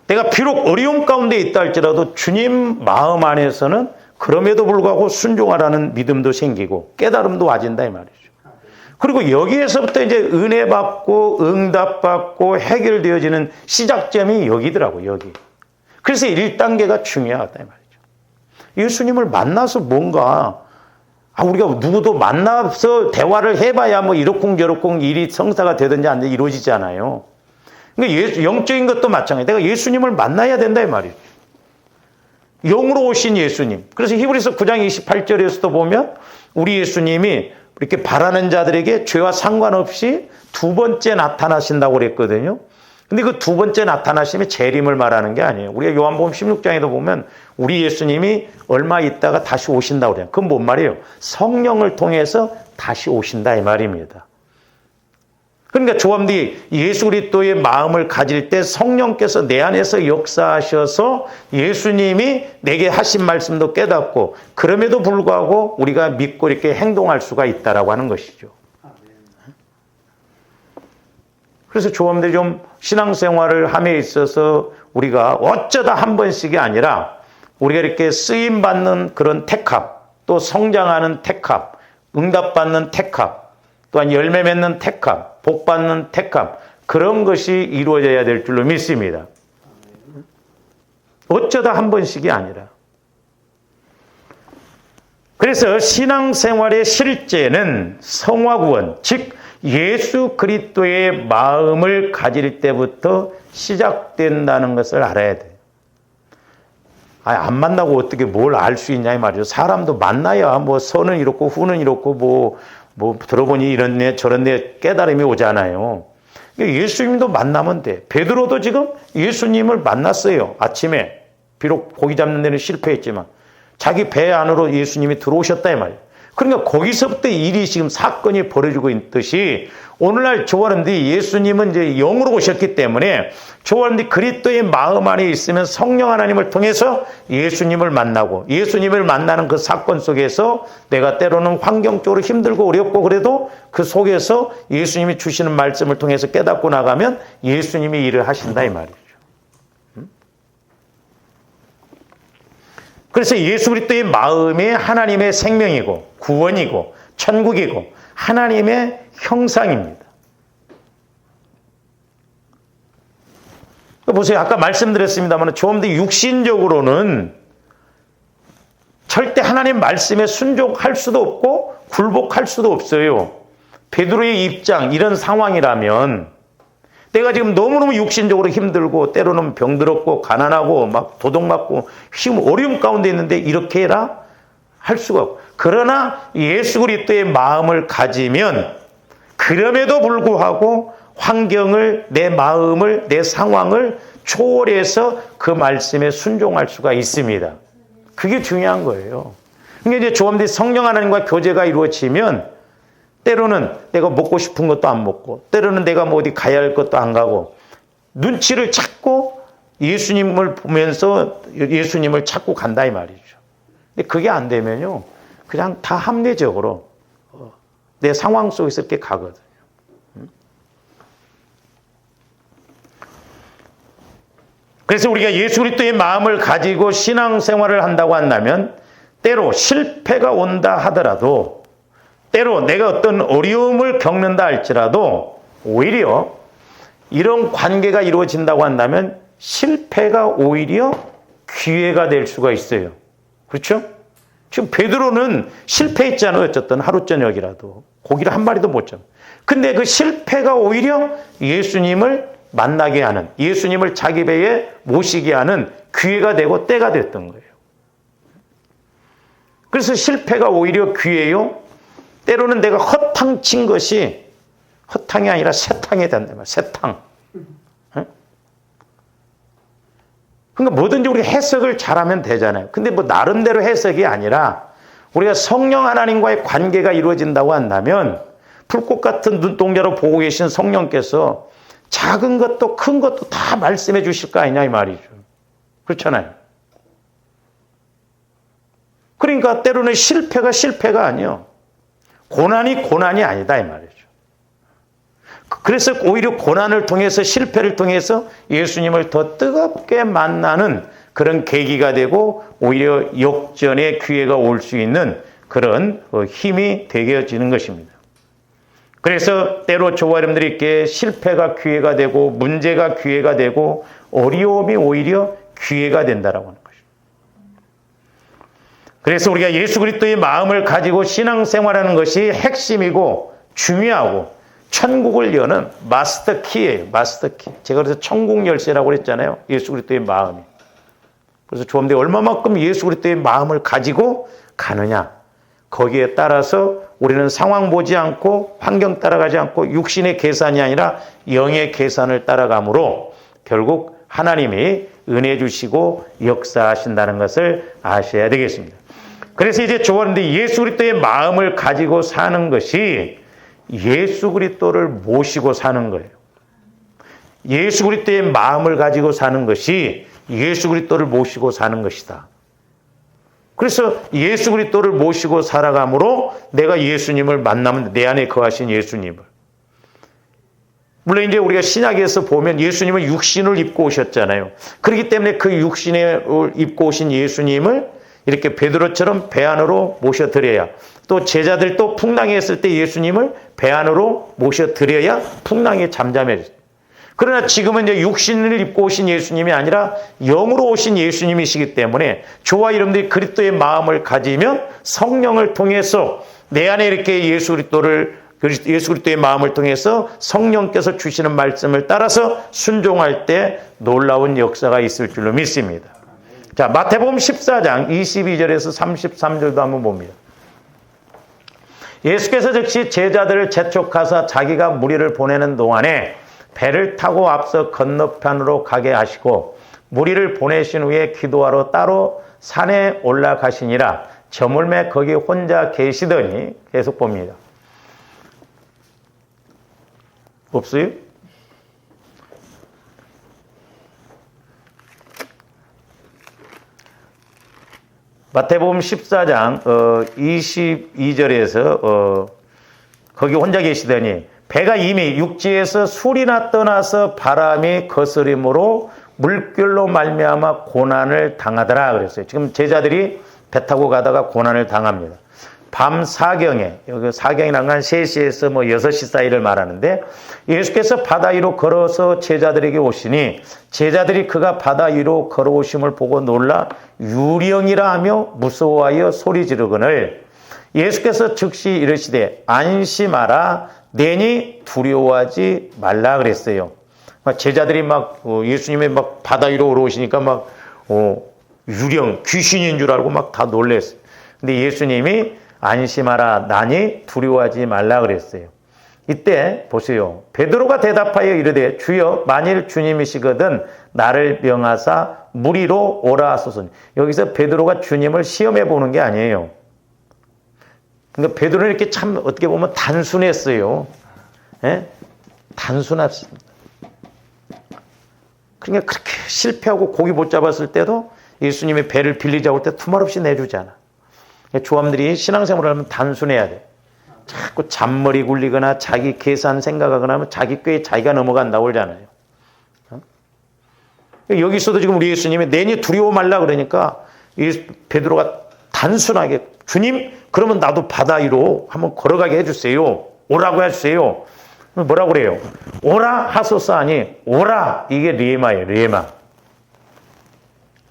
내가 비록 어려움 가운데 있다 할지라도 주님 마음 안에서는 그럼에도 불구하고 순종하라는 믿음도 생기고 깨달음도 와진다 이 말이죠. 그리고 여기에서부터 이제 은혜 받고 응답 받고 해결되어지는 시작점이 여기더라고요. 여기. 그래서 1단계가 중요하다 이 말이죠. 예수님을 만나서 뭔가 우리가 누구도 만나서 대화를 해봐야 이러쿵저러쿵 일이 성사가 되든지 안 되든지 이루어지잖아요. 그러니까 영적인 것도 마찬가지예요. 내가 예수님을 만나야 된다 이 말이죠. 영으로 오신 예수님. 그래서 히브리서 9장 28절에서도 보면 우리 예수님이 이렇게 바라는 자들에게 죄와 상관없이 두 번째 나타나신다고 그랬거든요. 근데 그 두 번째 나타나심이 재림을 말하는 게 아니에요. 우리가 요한복음 16장에도 보면 우리 예수님이 얼마 있다가 다시 오신다고 그래요. 그건 뭔 말이에요? 성령을 통해서 다시 오신다 이 말입니다. 그러니까 조함들이 예수 그리스도의 마음을 가질 때 성령께서 내 안에서 역사하셔서 예수님이 내게 하신 말씀도 깨닫고 그럼에도 불구하고 우리가 믿고 이렇게 행동할 수가 있다라고 하는 것이죠. 그래서 조함들이 좀 신앙생활을 함에 있어서 우리가 어쩌다 한 번씩이 아니라 우리가 이렇게 쓰임받는 그런 택합, 또 성장하는 택합, 응답받는 택합, 또한 열매 맺는 택합, 복받는 택합, 그런 것이 이루어져야 될 줄로 믿습니다. 어쩌다 한 번씩이 아니라. 그래서 신앙생활의 실제는 성화구원, 즉 예수 그리스도의 마음을 가질 때부터 시작된다는 것을 알아야 돼요. 안 만나고 어떻게 뭘 알 수 있냐 이 말이죠. 사람도 만나야 선은 이렇고 후는 이렇고 들어보니 이런 애 저런 애 깨달음이 오잖아요. 예수님도 만나면 돼. 베드로도 지금 예수님을 만났어요. 아침에 비록 고기 잡는 데는 실패했지만 자기 배 안으로 예수님이 들어오셨다 이 말이에요. 그러니까 거기서부터 일이 지금 사건이 벌어지고 있듯이 오늘날 조아람들이 예수님은 이제 영으로 오셨기 때문에 조아람들이 그리스도의 마음 안에 있으면 성령 하나님을 통해서 예수님을 만나고 예수님을 만나는 그 사건 속에서 내가 때로는 환경적으로 힘들고 어렵고 그래도 그 속에서 예수님이 주시는 말씀을 통해서 깨닫고 나가면 예수님이 일을 하신다 이 말이죠. 그래서 예수 그리스도의 마음이 하나님의 생명이고 구원이고 천국이고 하나님의 형상입니다. 보세요. 아까 말씀드렸습니다만 좀 더 육신적으로는 절대 하나님 말씀에 순종할 수도 없고 굴복할 수도 없어요. 베드로의 입장 이런 상황이라면 내가 지금 너무너무 육신적으로 힘들고 때로는 병들었고 가난하고 막 도둑맞고 어려움 가운데 있는데 이렇게 해라? 할 수가 없고 그러나 예수 그리스도의 마음을 가지면 그럼에도 불구하고 환경을 내 마음을 내 상황을 초월해서 그 말씀에 순종할 수가 있습니다. 그게 중요한 거예요. 그러니까 이제 조함들이 성령 하나님과 교제가 이루어지면 때로는 내가 먹고 싶은 것도 안 먹고 때로는 내가 뭐 어디 가야 할 것도 안 가고 눈치를 찾고 예수님을 보면서 예수님을 찾고 간다 이 말이죠. 근데 그게 안 되면요. 그냥 다 합리적으로 내 상황 속에서 이렇게 가거든요. 그래서 우리가 예수 그리스도의 마음을 가지고 신앙생활을 한다고 한다면 때로 실패가 온다 하더라도 때로 내가 어떤 어려움을 겪는다 할지라도 오히려 이런 관계가 이루어진다고 한다면 실패가 오히려 기회가 될 수가 있어요. 그렇죠? 지금 베드로는 실패했잖아요. 어쨌든 하루 저녁이라도 고기를 한 마리도 못 잡아. 근데 그 실패가 오히려 예수님을 만나게 하는 예수님을 자기 배에 모시게 하는 기회가 되고 때가 됐던 거예요. 그래서 실패가 오히려 기회요. 때로는 내가 허탕 친 것이 허탕이 아니라 세탕이 된다 말이야. 세탕. 그러니까 뭐든지 우리가 해석을 잘하면 되잖아요. 근데 뭐 나름대로 해석이 아니라 우리가 성령 하나님과의 관계가 이루어진다고 한다면 불꽃 같은 눈동자로 보고 계신 성령께서 작은 것도 큰 것도 다 말씀해 주실 거 아니냐 이 말이죠. 그렇잖아요. 그러니까 때로는 실패가 아니에요. 고난이 아니다 이 말이죠. 그래서 오히려 고난을 통해서 실패를 통해서 예수님을 더 뜨겁게 만나는 그런 계기가 되고 오히려 역전의 기회가 올 수 있는 그런 힘이 되어지는 것입니다. 그래서 때로 저와 여러분들이 이렇게 실패가 기회가 되고 문제가 기회가 되고 어려움이 오히려 기회가 된다라고 하는 것입니다. 그래서 우리가 예수 그리스도의 마음을 가지고 신앙생활하는 것이 핵심이고 중요하고 천국을 여는 마스터 키예요. 마스터 키. 제가 그래서 천국 열쇠라고 그랬잖아요. 예수 그리스도의 마음이. 그래서 조함대 얼마만큼 예수 그리스도의 마음을 가지고 가느냐. 거기에 따라서 우리는 상황 보지 않고 환경 따라가지 않고 육신의 계산이 아니라 영의 계산을 따라가므로 결국 하나님이 은혜 주시고 역사하신다는 것을 아셔야 되겠습니다. 그래서 이제 조언인데 예수 그리스도의 마음을 가지고 사는 것이 예수 그리스도를 모시고 사는 거예요. 예수 그리스도의 마음을 가지고 사는 것이 예수 그리스도를 모시고 사는 것이다. 그래서 예수 그리스도를 모시고 살아감으로 내가 예수님을 만나면 내 안에 거하신 예수님을. 물론 이제 우리가 신약에서 보면 예수님은 육신을 입고 오셨잖아요. 그렇기 때문에 그 육신을 입고 오신 예수님을 이렇게 베드로처럼 배 안으로 모셔드려야 또 제자들도 풍랑이 했을 때 예수님을 배 안으로 모셔드려야 풍랑이 잠잠해졌어요. 그러나 지금은 이제 육신을 입고 오신 예수님이 아니라 영으로 오신 예수님이시기 때문에 저와 여러분들이 그리스도의 마음을 가지면 성령을 통해서 내 안에 이렇게 예수 그리스도의 마음을 통해서 성령께서 주시는 말씀을 따라서 순종할 때 놀라운 역사가 있을 줄로 믿습니다. 자, 마태복음 14장 22절에서 33절도 한번 봅니다. 예수께서 즉시 제자들을 재촉하사 자기가 무리를 보내는 동안에 배를 타고 앞서 건너편으로 가게 하시고 무리를 보내신 후에 기도하러 따로 산에 올라가시니라. 저물매 거기 혼자 계시더니 계속 봅니다. 없어요? 마태복음 14장 22절에서 거기 혼자 계시더니 배가 이미 육지에서 술이나 떠나서 바람이 거스림으로 물결로 말미암아 고난을 당하더라 그랬어요. 지금 제자들이 배 타고 가다가 고난을 당합니다. 밤 사경에, 여기 사경이란 건 3시에서 6시 사이를 말하는데 예수께서 바다 위로 걸어서 제자들에게 오시니 제자들이 그가 바다 위로 걸어오심을 보고 놀라 유령이라 하며 무서워하여 소리 지르거늘 예수께서 즉시 이르시되 안심하라 내니 두려워하지 말라 그랬어요. 제자들이 예수님이 바다 위로 올라오시니까 유령, 귀신인 줄 알고 다 놀랬어요. 근데 예수님이 안심하라 나니 두려워하지 말라 그랬어요. 이때 보세요. 베드로가 대답하여 이르되 주여 만일 주님이시거든 나를 명하사 물 위로 오라 하소서. 여기서 베드로가 주님을 시험해 보는 게 아니에요. 그러니까 베드로는 이렇게 참 어떻게 보면 단순했어요. 예? 단순했습니다. 그러니까 그렇게 실패하고 고기 못 잡았을 때도 예수님이 배를 빌리자고 할 때 투말 없이 내주잖아. 조함들이 신앙생활을 하면 단순해야 돼. 자꾸 잔머리 굴리거나 자기 계산 생각하거나 하면 자기 꾀에 자기가 넘어간다고 그러잖아요. 여기서도 지금 우리 예수님이 내니 두려워 말라 그러니까 베드로가 단순하게 주님 그러면 나도 바다 위로 한번 걸어가게 해주세요. 오라고 해주세요. 뭐라고 그래요? 오라 하소서 아니 오라 이게 레마예요. 레마.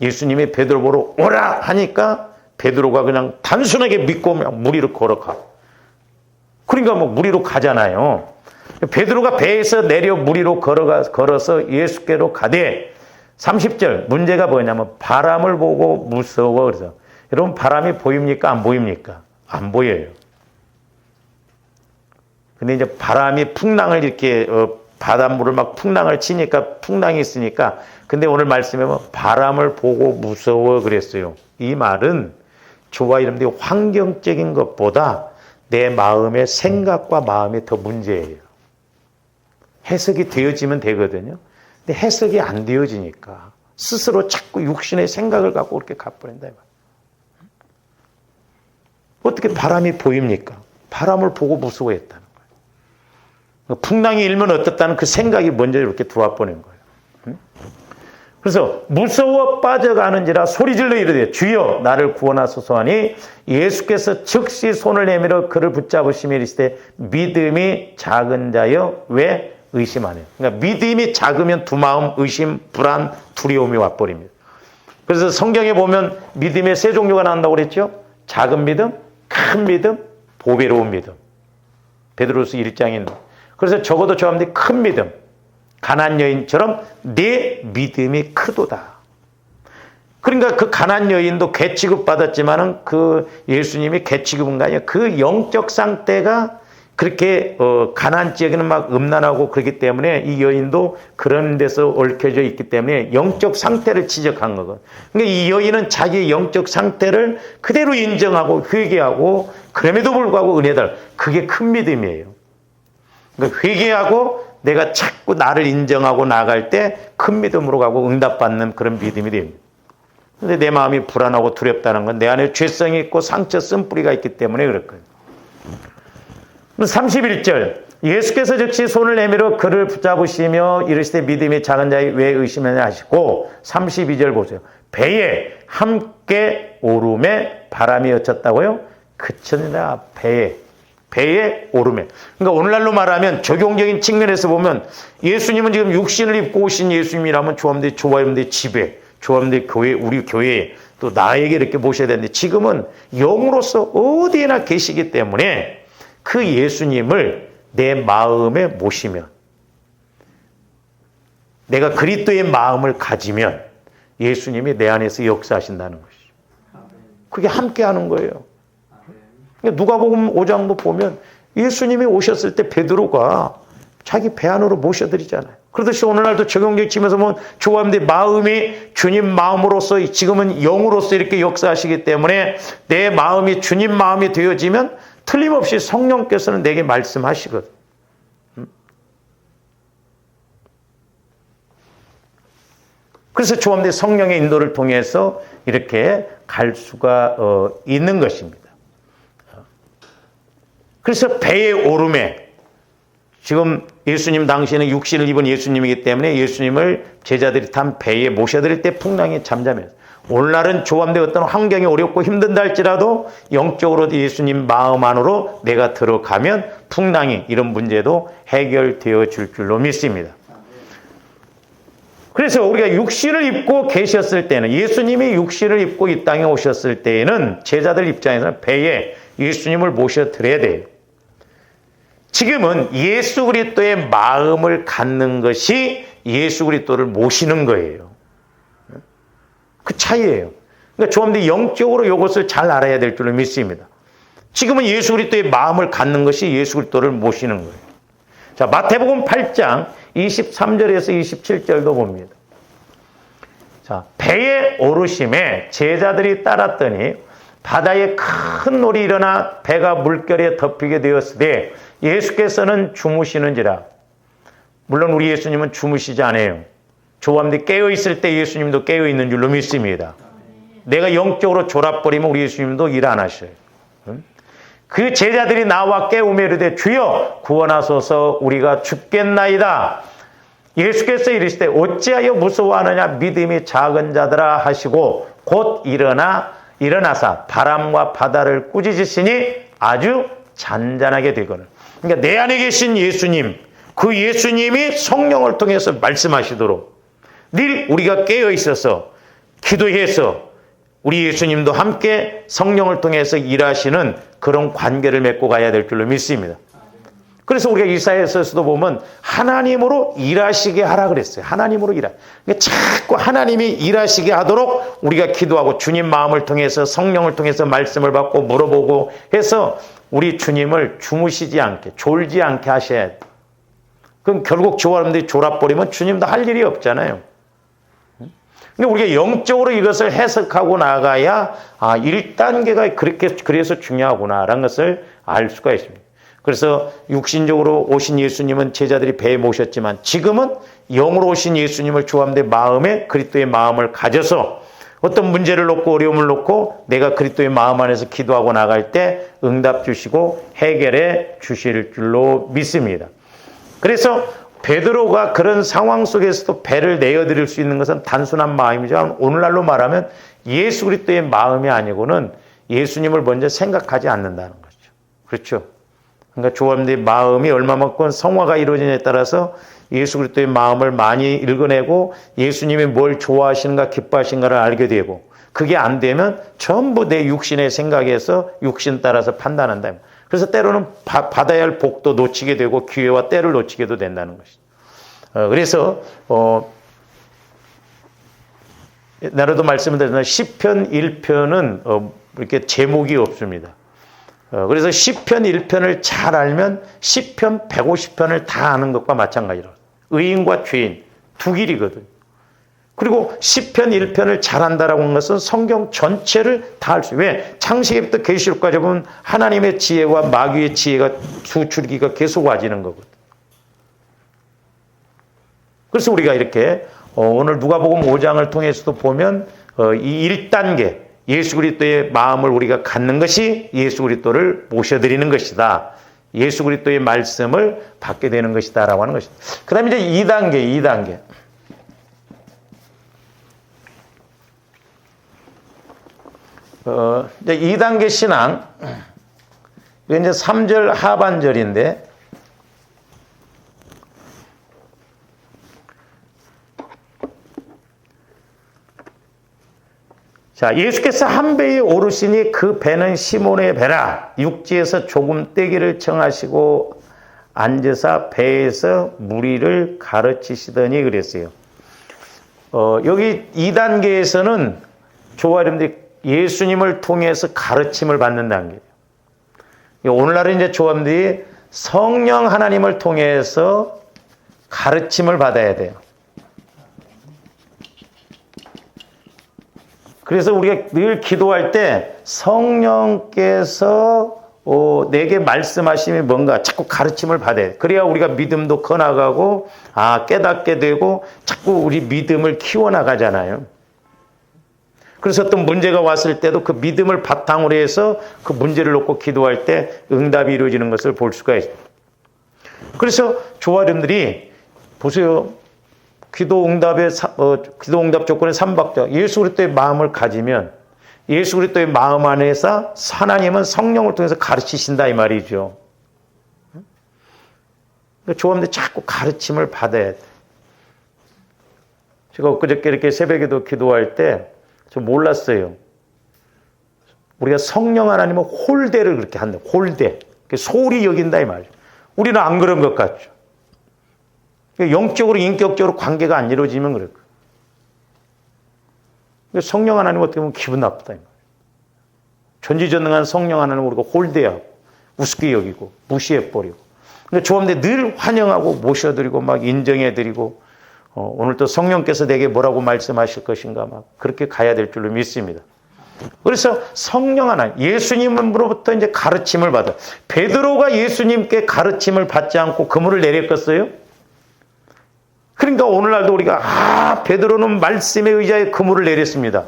예수님이 베드로 보러 오라 하니까 베드로가 그냥 단순하게 믿고 물 위로 걸어가. 그러니까 물 위로 가잖아요. 베드로가 배에서 내려 물 위로 걸어서 예수께로 가되 30절 문제가 뭐냐면 바람을 보고 무서워. 그래서 여러분 바람이 보입니까? 안 보입니까? 안 보여요. 근데 이제 바람이 풍랑을 이렇게 바닷물을 풍랑을 치니까 풍랑이 있으니까 근데 오늘 말씀에 바람을 보고 무서워 그랬어요. 이 말은 저와 여러분들이 환경적인 것보다 내 마음의 생각과 마음이 더 문제예요. 해석이 되어지면 되거든요. 근데 해석이 안 되어지니까 스스로 자꾸 육신의 생각을 갖고 그렇게 가버린다. 어떻게 바람이 보입니까? 바람을 보고 무서워했다는 거예요. 풍랑이 일면 어떻다는 그 생각이 먼저 이렇게 들어와 버린 거예요. 그래서 무서워 빠져가는지라 소리질러 이르되 주여 나를 구원하소서 하니 예수께서 즉시 손을 내밀어 그를 붙잡으시며 이르시되 믿음이 작은 자여 왜 의심하냐. 그러니까 믿음이 작으면 두 마음 의심, 불안, 두려움이 와버립니다. 그래서 성경에 보면 믿음의 세 종류가 나온다고 그랬죠. 작은 믿음, 큰 믿음, 보배로운 믿음. 베드로서 1장에 그래서 적어도 저 사람들이 큰 믿음, 가난 여인처럼 내 믿음이 크도다. 그러니까 그 가난 여인도 개 취급받았지만은 그 예수님이 개 취급은 게 아니라 그 영적 상태가 그렇게 가난 지역에는 음란하고 그렇기 때문에 이 여인도 그런 데서 얽혀져 있기 때문에 영적 상태를 지적한 거거든요. 그러니까 이 여인은 자기의 영적 상태를 그대로 인정하고 회개하고 그럼에도 불구하고 은혜를 그게 큰 믿음이에요. 그러니까 회개하고 내가 자꾸 나를 인정하고 나갈 때 큰 믿음으로 가고 응답받는 그런 믿음이 됩니다. 그런데 내 마음이 불안하고 두렵다는 건 내 안에 죄성이 있고 상처 쓴뿌리가 있기 때문에 그렇거든요. 31절 예수께서 즉시 손을 내밀어 그를 붙잡으시며 이르시되 믿음이 작은 자의 왜 의심하냐 하시고 32절 보세요. 배에 함께 오름에 바람이 옅었다고요? 그쳤느냐 배에 오름에. 그러니까 오늘날로 말하면 적용적인 측면에서 보면 예수님은 지금 육신을 입고 오신 예수님이라면 조화여러분들의 집에 조화여러분들의 교회 우리 교회에 또 나에게 이렇게 모셔야 되는데 지금은 영으로서 어디에나 계시기 때문에 그 예수님을 내 마음에 모시면 내가 그리스도의 마음을 가지면 예수님이 내 안에서 역사하신다는 것이죠. 그게 함께하는 거예요. 누가복음 5장도 보면 예수님이 오셨을 때 베드로가 자기 배 안으로 모셔드리잖아요. 그렇듯이 오늘날도 적용적 측면에서 보면 조합원들의 마음이 주님 마음으로서 지금은 영으로서 이렇게 역사하시기 때문에 내 마음이 주님 마음이 되어지면 틀림없이 성령께서는 내게 말씀하시거든. 그래서 조합원들의 성령의 인도를 통해서 이렇게 갈 수가 있는 것입니다. 그래서 배에 오름에 지금 예수님 당시에는 육신을 입은 예수님이기 때문에 예수님을 제자들이 탄 배에 모셔드릴 때 풍랑이 잠잠해요. 오늘날은 조합대 어떤 환경이 어렵고 힘든다 할지라도 영적으로 예수님 마음 안으로 내가 들어가면 풍랑이 이런 문제도 해결되어 줄 줄로 믿습니다. 그래서 우리가 육신을 입고 계셨을 때는 예수님이 육신을 입고 이 땅에 오셨을 때에는 제자들 입장에서는 배에 예수님을 모셔드려야 돼요. 지금은 예수 그리스도의 마음을 갖는 것이 예수 그리스도를 모시는 거예요. 그 차이예요. 그러니까 조합들이 영적으로 이것을 잘 알아야 될 줄로 믿습니다. 지금은 예수 그리스도의 마음을 갖는 것이 예수 그리스도를 모시는 거예요. 자, 마태복음 8장 23절에서 27절도 봅니다. 자, 배에 오르심에 제자들이 따랐더니 바다에 큰 놀이 일어나 배가 물결에 덮이게 되었으되 예수께서는 주무시는지라. 물론 우리 예수님은 주무시지 않아요. 조합들이 깨어있을 때 예수님도 깨어있는 줄로 믿습니다. 내가 영적으로 졸아버리면 우리 예수님도 일 안 하셔요. 그 제자들이 나와 깨우며 이르되 주여 구원하소서 우리가 죽겠나이다. 예수께서 이르시되 어찌하여 무서워하느냐 믿음이 작은 자들아 하시고 곧 일어나사 바람과 바다를 꾸짖으시니 아주 잔잔하게 되거늘. 그러니까 내 안에 계신 예수님, 그 예수님이 성령을 통해서 말씀하시도록 늘 우리가 깨어 있어서 기도해서 우리 예수님도 함께 성령을 통해서 일하시는 그런 관계를 맺고 가야 될 줄로 믿습니다. 그래서 우리가 이사야서에서도 보면 하나님으로 일하시게 하라 그랬어요. 하나님으로 일하. 그러니까 자꾸 하나님이 일하시게 하도록 우리가 기도하고 주님 마음을 통해서 성령을 통해서 말씀을 받고 물어보고 해서 우리 주님을 주무시지 않게 졸지 않게 하셔야 돼요. 그럼 결국 조합원들이 졸아버리면 주님도 할 일이 없잖아요. 근데 우리가 영적으로 이것을 해석하고 나가야 1단계가 그래서 중요하구나라는 것을 알 수가 있습니다. 그래서 육신적으로 오신 예수님은 제자들이 배에 모셨지만 지금은 영으로 오신 예수님을 조합대 마음에 그리스도의 마음을 가져서 어떤 문제를 놓고 어려움을 놓고 내가 그리스도의 마음 안에서 기도하고 나갈 때 응답 주시고 해결해 주실 줄로 믿습니다. 그래서 베드로가 그런 상황 속에서도 배를 내어드릴 수 있는 것은 단순한 마음이지만 오늘날로 말하면 예수 그리스도의 마음이 아니고는 예수님을 먼저 생각하지 않는다는 거죠. 그렇죠? 그러니까 조합원들의 마음이 얼마만큼 성화가 이루어지냐에 따라서 예수 그리스도의 마음을 많이 읽어내고 예수님이 뭘 좋아하시는가 기뻐하시는가를 알게 되고 그게 안 되면 전부 내 육신의 생각에서 육신 따라서 판단한다. 그래서 때로는 받아야 할 복도 놓치게 되고 기회와 때를 놓치게도 된다는 것이죠. 그래서 나라도 말씀을 드렸지만 시편 1편은 이렇게 제목이 없습니다. 그래서 시편 1편을 잘 알면 시편 150편을 다 아는 것과 마찬가지로 의인과 죄인 두 길이거든요. 그리고 시편 1편을 잘한다라고 하는 것은 성경 전체를 다 알 수 있어요. 왜? 창세기부터 계시록까지 보면 하나님의 지혜와 마귀의 지혜가 두 줄기가 계속 와지는 거거든요. 그래서 우리가 이렇게 오늘 누가복음 5장을 통해서도 보면 이 1단계 예수 그리스도의 마음을 우리가 갖는 것이 예수 그리스도를 모셔드리는 것이다. 예수 그리스도의 말씀을 받게 되는 것이다 라고 하는 것이다. 그 다음에 이제 2단계. 이제 2단계 신앙, 이게 이제 3절 하반절인데, 자, 예수께서 한 배에 오르시니 그 배는 시몬의 배라. 육지에서 조금 떼기를 청하시고 앉으사 배에서 무리를 가르치시더니 그랬어요. 여기 2단계에서는 저와 여러분들이 예수님을 통해서 가르침을 받는 단계예요. 오늘날은 이제 조합들이 성령 하나님을 통해서 가르침을 받아야 돼요. 그래서 우리가 늘 기도할 때 성령께서 내게 말씀하심이 뭔가 자꾸 가르침을 받아야 돼. 그래야 우리가 믿음도 커나가고 깨닫게 되고 자꾸 우리 믿음을 키워나가잖아요. 그래서 어떤 문제가 왔을 때도 그 믿음을 바탕으로 해서 그 문제를 놓고 기도할 때 응답이 이루어지는 것을 볼 수가 있어요. 그래서 조아름들이 보세요. 기도 응답 조건의 3박자. 예수 그리스도의 마음을 가지면 예수 그리스도의 마음 안에서 하나님은 성령을 통해서 가르치신다 이 말이죠. 그러니까 조아름들이 자꾸 가르침을 받아야 돼. 제가 엊그저께 이렇게 새벽에도 기도할 때 저 몰랐어요. 우리가 성령 하나님은 홀대를 그렇게 한다. 홀대. 소홀히 여긴다 이 말이죠. 우리는 안 그런 것 같죠. 영적으로 인격적으로 관계가 안 이루어지면 그럴 거예요. 성령 하나님 어떻게 보면 기분 나쁘다 이 말이에요. 전지전능한 성령 하나님 우리가 홀대하고 우습게 여기고 무시해버리고. 그러니까 조합대 늘 환영하고 모셔드리고 막 인정해드리고 오늘 또 성령께서 내게 뭐라고 말씀하실 것인가 막 그렇게 가야 될 줄로 믿습니다. 그래서 성령 하나 예수님으로부터 이제 가르침을 받아. 베드로가 예수님께 가르침을 받지 않고 그물을 내렸겠어요? 그러니까 오늘날도 우리가 베드로는 말씀에 의지하여 그물을 내렸습니다.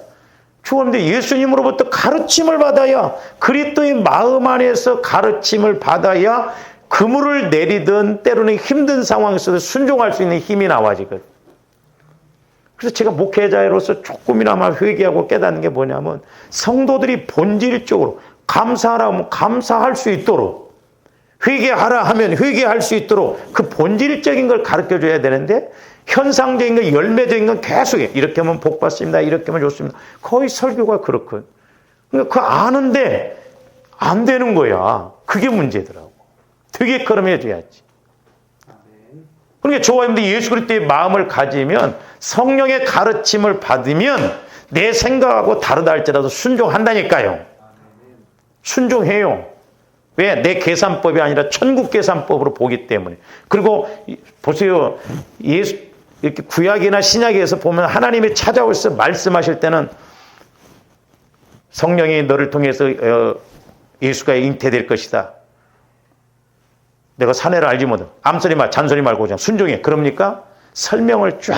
그런데 예수님으로부터 가르침을 받아야 그리스도의 마음 안에서 가르침을 받아야 그물을 내리든 때로는 힘든 상황에서도 순종할 수 있는 힘이 나와지거든요. 그래서 제가 목회자로서 조금이나마 회개하고 깨닫는 게 뭐냐면 성도들이 본질적으로 감사하라 하면 감사할 수 있도록 회개하라 하면 회개할 수 있도록 그 본질적인 걸 가르쳐줘야 되는데 현상적인 거 열매적인 건 계속 해. 이렇게 하면 복 받습니다. 이렇게 하면 좋습니다. 거의 설교가 그렇거든. 그러니까 그거 아는데 안 되는 거야. 그게 문제더라고. 되게 그럼 해줘야지. 그러니까 조아님도 예수 그리스도의 마음을 가지면 성령의 가르침을 받으면 내 생각하고 다르다 할지라도 순종한다니까요. 순종해요. 왜? 내 계산법이 아니라 천국 계산법으로 보기 때문에. 그리고 보세요. 이렇게 구약이나 신약에서 보면 하나님이 찾아오셔서 말씀하실 때는 성령이 너를 통해서 예수가 잉태될 것이다. 내가 사내를 알지 못해. 암소리 말, 잔소리 말고 그냥 순종해. 그럽니까? 설명을 쫙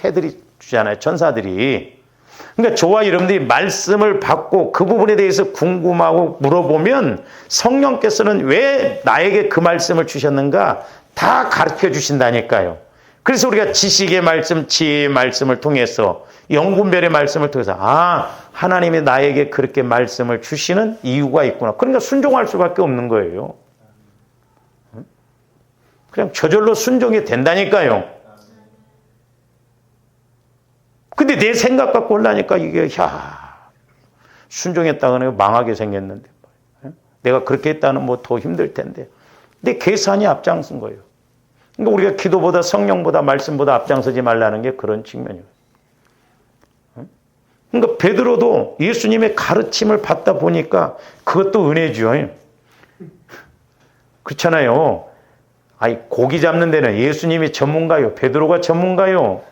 해주잖아요. 천사들이. 그러니까 저와 여러분들이 말씀을 받고 그 부분에 대해서 궁금하고 물어보면 성령께서는 왜 나에게 그 말씀을 주셨는가 다 가르쳐 주신다니까요. 그래서 우리가 지식의 말씀, 지혜의 말씀을 통해서 영분별의 말씀을 통해서 하나님이 나에게 그렇게 말씀을 주시는 이유가 있구나. 그러니까 순종할 수밖에 없는 거예요. 그냥 저절로 순종이 된다니까요. 근데 내 생각 갖고 올라니까 이게 순종했다가는 망하게 생겼는데 내가 그렇게 했다는 뭐 더 힘들 텐데 내 계산이 앞장선 거예요. 그러니까 우리가 기도보다 성령보다 말씀보다 앞장서지 말라는 게 그런 측면이에요. 그러니까 베드로도 예수님의 가르침을 받다 보니까 그것도 은혜죠. 그렇잖아요. 고기 잡는 데는 예수님이 전문가요? 베드로가 전문가요?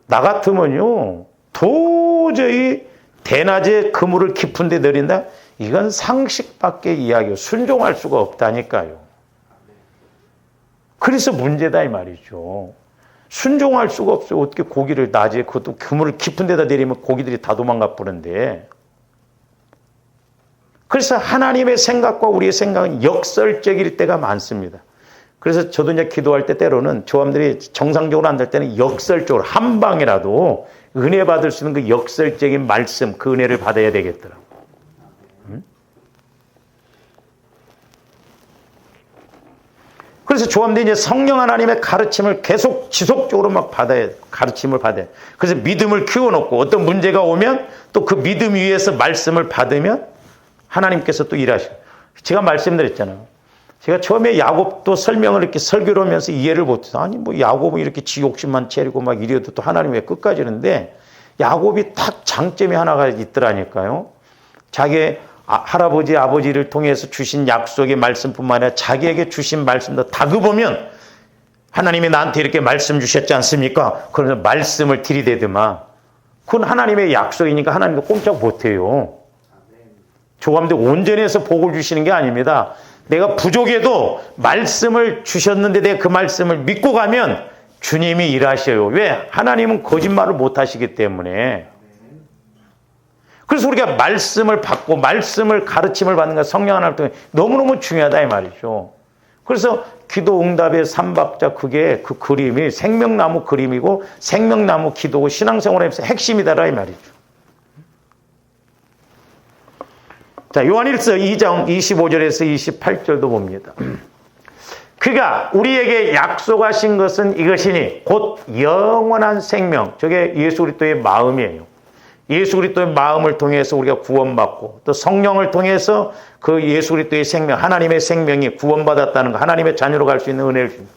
나 같으면요, 도저히 대낮에 그물을 깊은 데 내린다? 이건 상식 밖의 이야기요. 순종할 수가 없다니까요. 그래서 문제다 이 말이죠. 순종할 수가 없어요. 어떻게 고기를 낮에 그것도 그물을 깊은 데다 내리면 고기들이 다 도망가 버는데. 그래서 하나님의 생각과 우리의 생각은 역설적일 때가 많습니다. 그래서 저도 이제 기도할 때 때로는 조함들이 정상적으로 안 될 때는 역설적으로 한 방이라도 은혜 받을 수 있는 그 역설적인 말씀, 그 은혜를 받아야 되겠더라고. 그래서 조함들이 이제 성령 하나님의 가르침을 계속 지속적으로 막 가르침을 받아야 돼. 그래서 믿음을 키워놓고 어떤 문제가 오면 또 그 믿음 위에서 말씀을 받으면 하나님께서 또 일하셔. 제가 말씀드렸잖아요. 제가 처음에 야곱도 설명을 이렇게 설교를 하면서 이해를 못해서 야곱은 이렇게 지 욕심만 채리고 막 이래도 또 하나님 왜 끝까지 하는데 야곱이 딱 장점이 하나가 있더라니까요. 자기 할아버지, 아버지를 통해서 주신 약속의 말씀뿐만 아니라 자기에게 주신 말씀도 다급하면 하나님이 나한테 이렇게 말씀 주셨지 않습니까? 그러면서 말씀을 들이대더만. 그건 하나님의 약속이니까 하나님도 꼼짝 못해요. 조감대 온전해서 복을 주시는 게 아닙니다. 내가 부족해도 말씀을 주셨는데 내가 그 말씀을 믿고 가면 주님이 일하셔요. 왜? 하나님은 거짓말을 못하시기 때문에. 그래서 우리가 말씀을 받고 말씀을 가르침을 받는 것, 성령 하나를 통해 너무너무 중요하다 이 말이죠. 그래서 기도 응답의 삼박자, 그게 그 그림이 생명나무 그림이고 생명나무 기도고 신앙생활에서 핵심이다라 이 말이죠. 자, 요한일서 2장 25절에서 28절도 봅니다. 그가 우리에게 약속하신 것은 이것이니 곧 영원한 생명. 저게 예수 그리스도의 마음이에요. 예수 그리스도의 마음을 통해서 우리가 구원받고 또 성령을 통해서 그 예수 그리스도의 생명, 하나님의 생명이 구원받았다는 거, 하나님의 자녀로 갈 수 있는 은혜를 줍니다.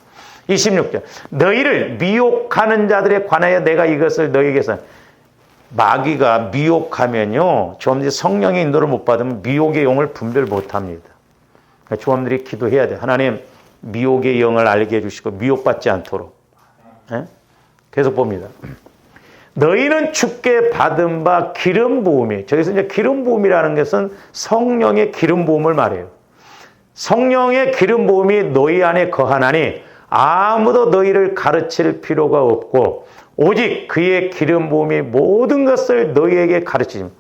26절. 너희를 미혹하는 자들에 관하여 내가 이것을 너희에게서. 마귀가 미혹하면요, 조합들이 성령의 인도를 못 받으면 미혹의 영을 분별 못합니다. 조합들이 기도해야 돼요. 하나님, 미혹의 영을 알게 해주시고 미혹받지 않도록. 네? 계속 봅니다. 너희는 주께 받은 바 기름 부음이, 저기서 이제 기름 부음이라는 것은 성령의 기름 부음을 말해요. 성령의 기름 부음이 너희 안에 거하나니 아무도 너희를 가르칠 필요가 없고 오직 그의 기름 부음이 모든 것을 너희에게 가르치십니다.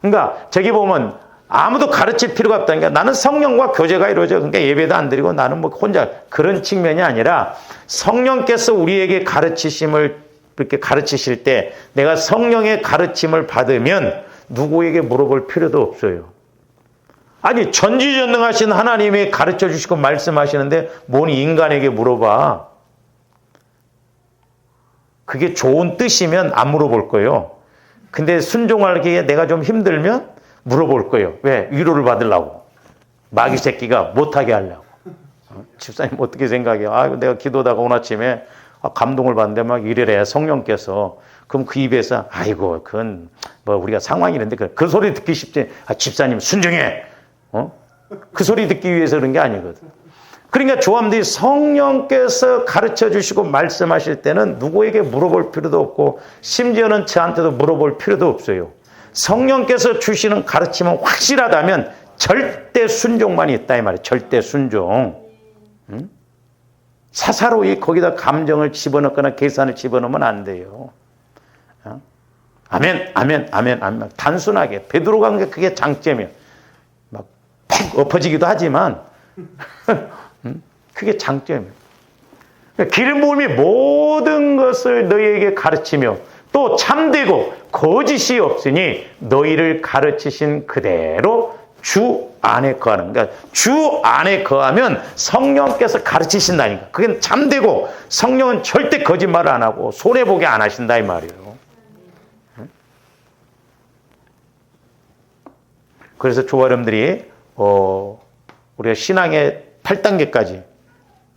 그러니까 저기 보면 아무도 가르칠 필요가 없다니까. 나는 성령과 교제가 이루어져. 그러니까 예배도 안 드리고 나는 뭐 혼자 그런 측면이 아니라 성령께서 우리에게 가르치심을 이렇게 가르치실 때 내가 성령의 가르침을 받으면 누구에게 물어볼 필요도 없어요. 아니 전지전능하신 하나님이 가르쳐 주시고 말씀하시는데 뭔 인간에게 물어봐. 그게 좋은 뜻이면 안 물어볼 거예요. 근데 순종하기에 내가 좀 힘들면 물어볼 거예요. 왜? 위로를 받으려고. 마귀 새끼가 못하게 하려고. 집사님 어떻게 생각해요? 아, 내가 기도다가 오늘 아침에 감동을 받는데 막 이래래 성령께서. 그럼 그 입에서 아이고 그건 뭐 우리가 상황이 이런데 그 소리 듣기 쉽지. 아, 집사님 순종해. 그 소리 듣기 위해서 그런 게 아니거든. 그러니까 조함들이 성령께서 가르쳐 주시고 말씀하실 때는 누구에게 물어볼 필요도 없고 심지어는 저한테도 물어볼 필요도 없어요. 성령께서 주시는 가르침은 확실하다면 절대 순종만 있다 이 말이에요. 절대 순종. 사사로이 거기다 감정을 집어넣거나 계산을 집어넣으면 안 돼요. 아멘, 아멘, 아멘, 아멘. 단순하게 베드로가 한 게 그게 장점이에요. 막 푹 엎어지기도 하지만 그게 장점이에요. 기름 부음이 모든 것을 너희에게 가르치며 또 참되고 거짓이 없으니 너희를 가르치신 그대로 주 안에 거하는. 그러니까 주 안에 거하면 성령께서 가르치신다니까. 그게 참되고 성령은 절대 거짓말을 안 하고 손해보게 안 하신다 이 말이에요. 그래서 조아름들이 우리가 신앙의 8단계까지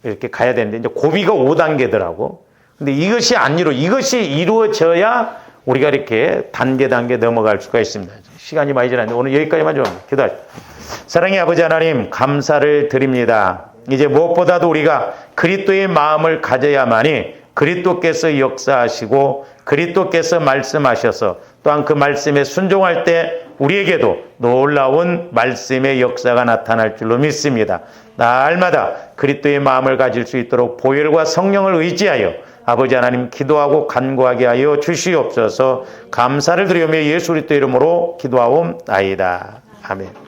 이렇게 가야 되는데 이제 고비가 5단계더라고. 근데 이것이 이루어져야 우리가 이렇게 단계 넘어갈 수가 있습니다. 시간이 많이 지났는데 오늘 여기까지만 좀 기도하십시오. 사랑의 아버지 하나님 감사를 드립니다. 이제 무엇보다도 우리가 그리스도의 마음을 가져야만이 그리스도께서 역사하시고 그리스도께서 말씀하셔서 또한 그 말씀에 순종할 때 우리에게도 놀라운 말씀의 역사가 나타날 줄로 믿습니다. 날마다 그리스도의 마음을 가질 수 있도록 보혈과 성령을 의지하여 아버지 하나님 기도하고 간구하게 하여 주시옵소서. 감사를 드리며 예수 그리스도 이름으로 기도하옵나이다. 아멘.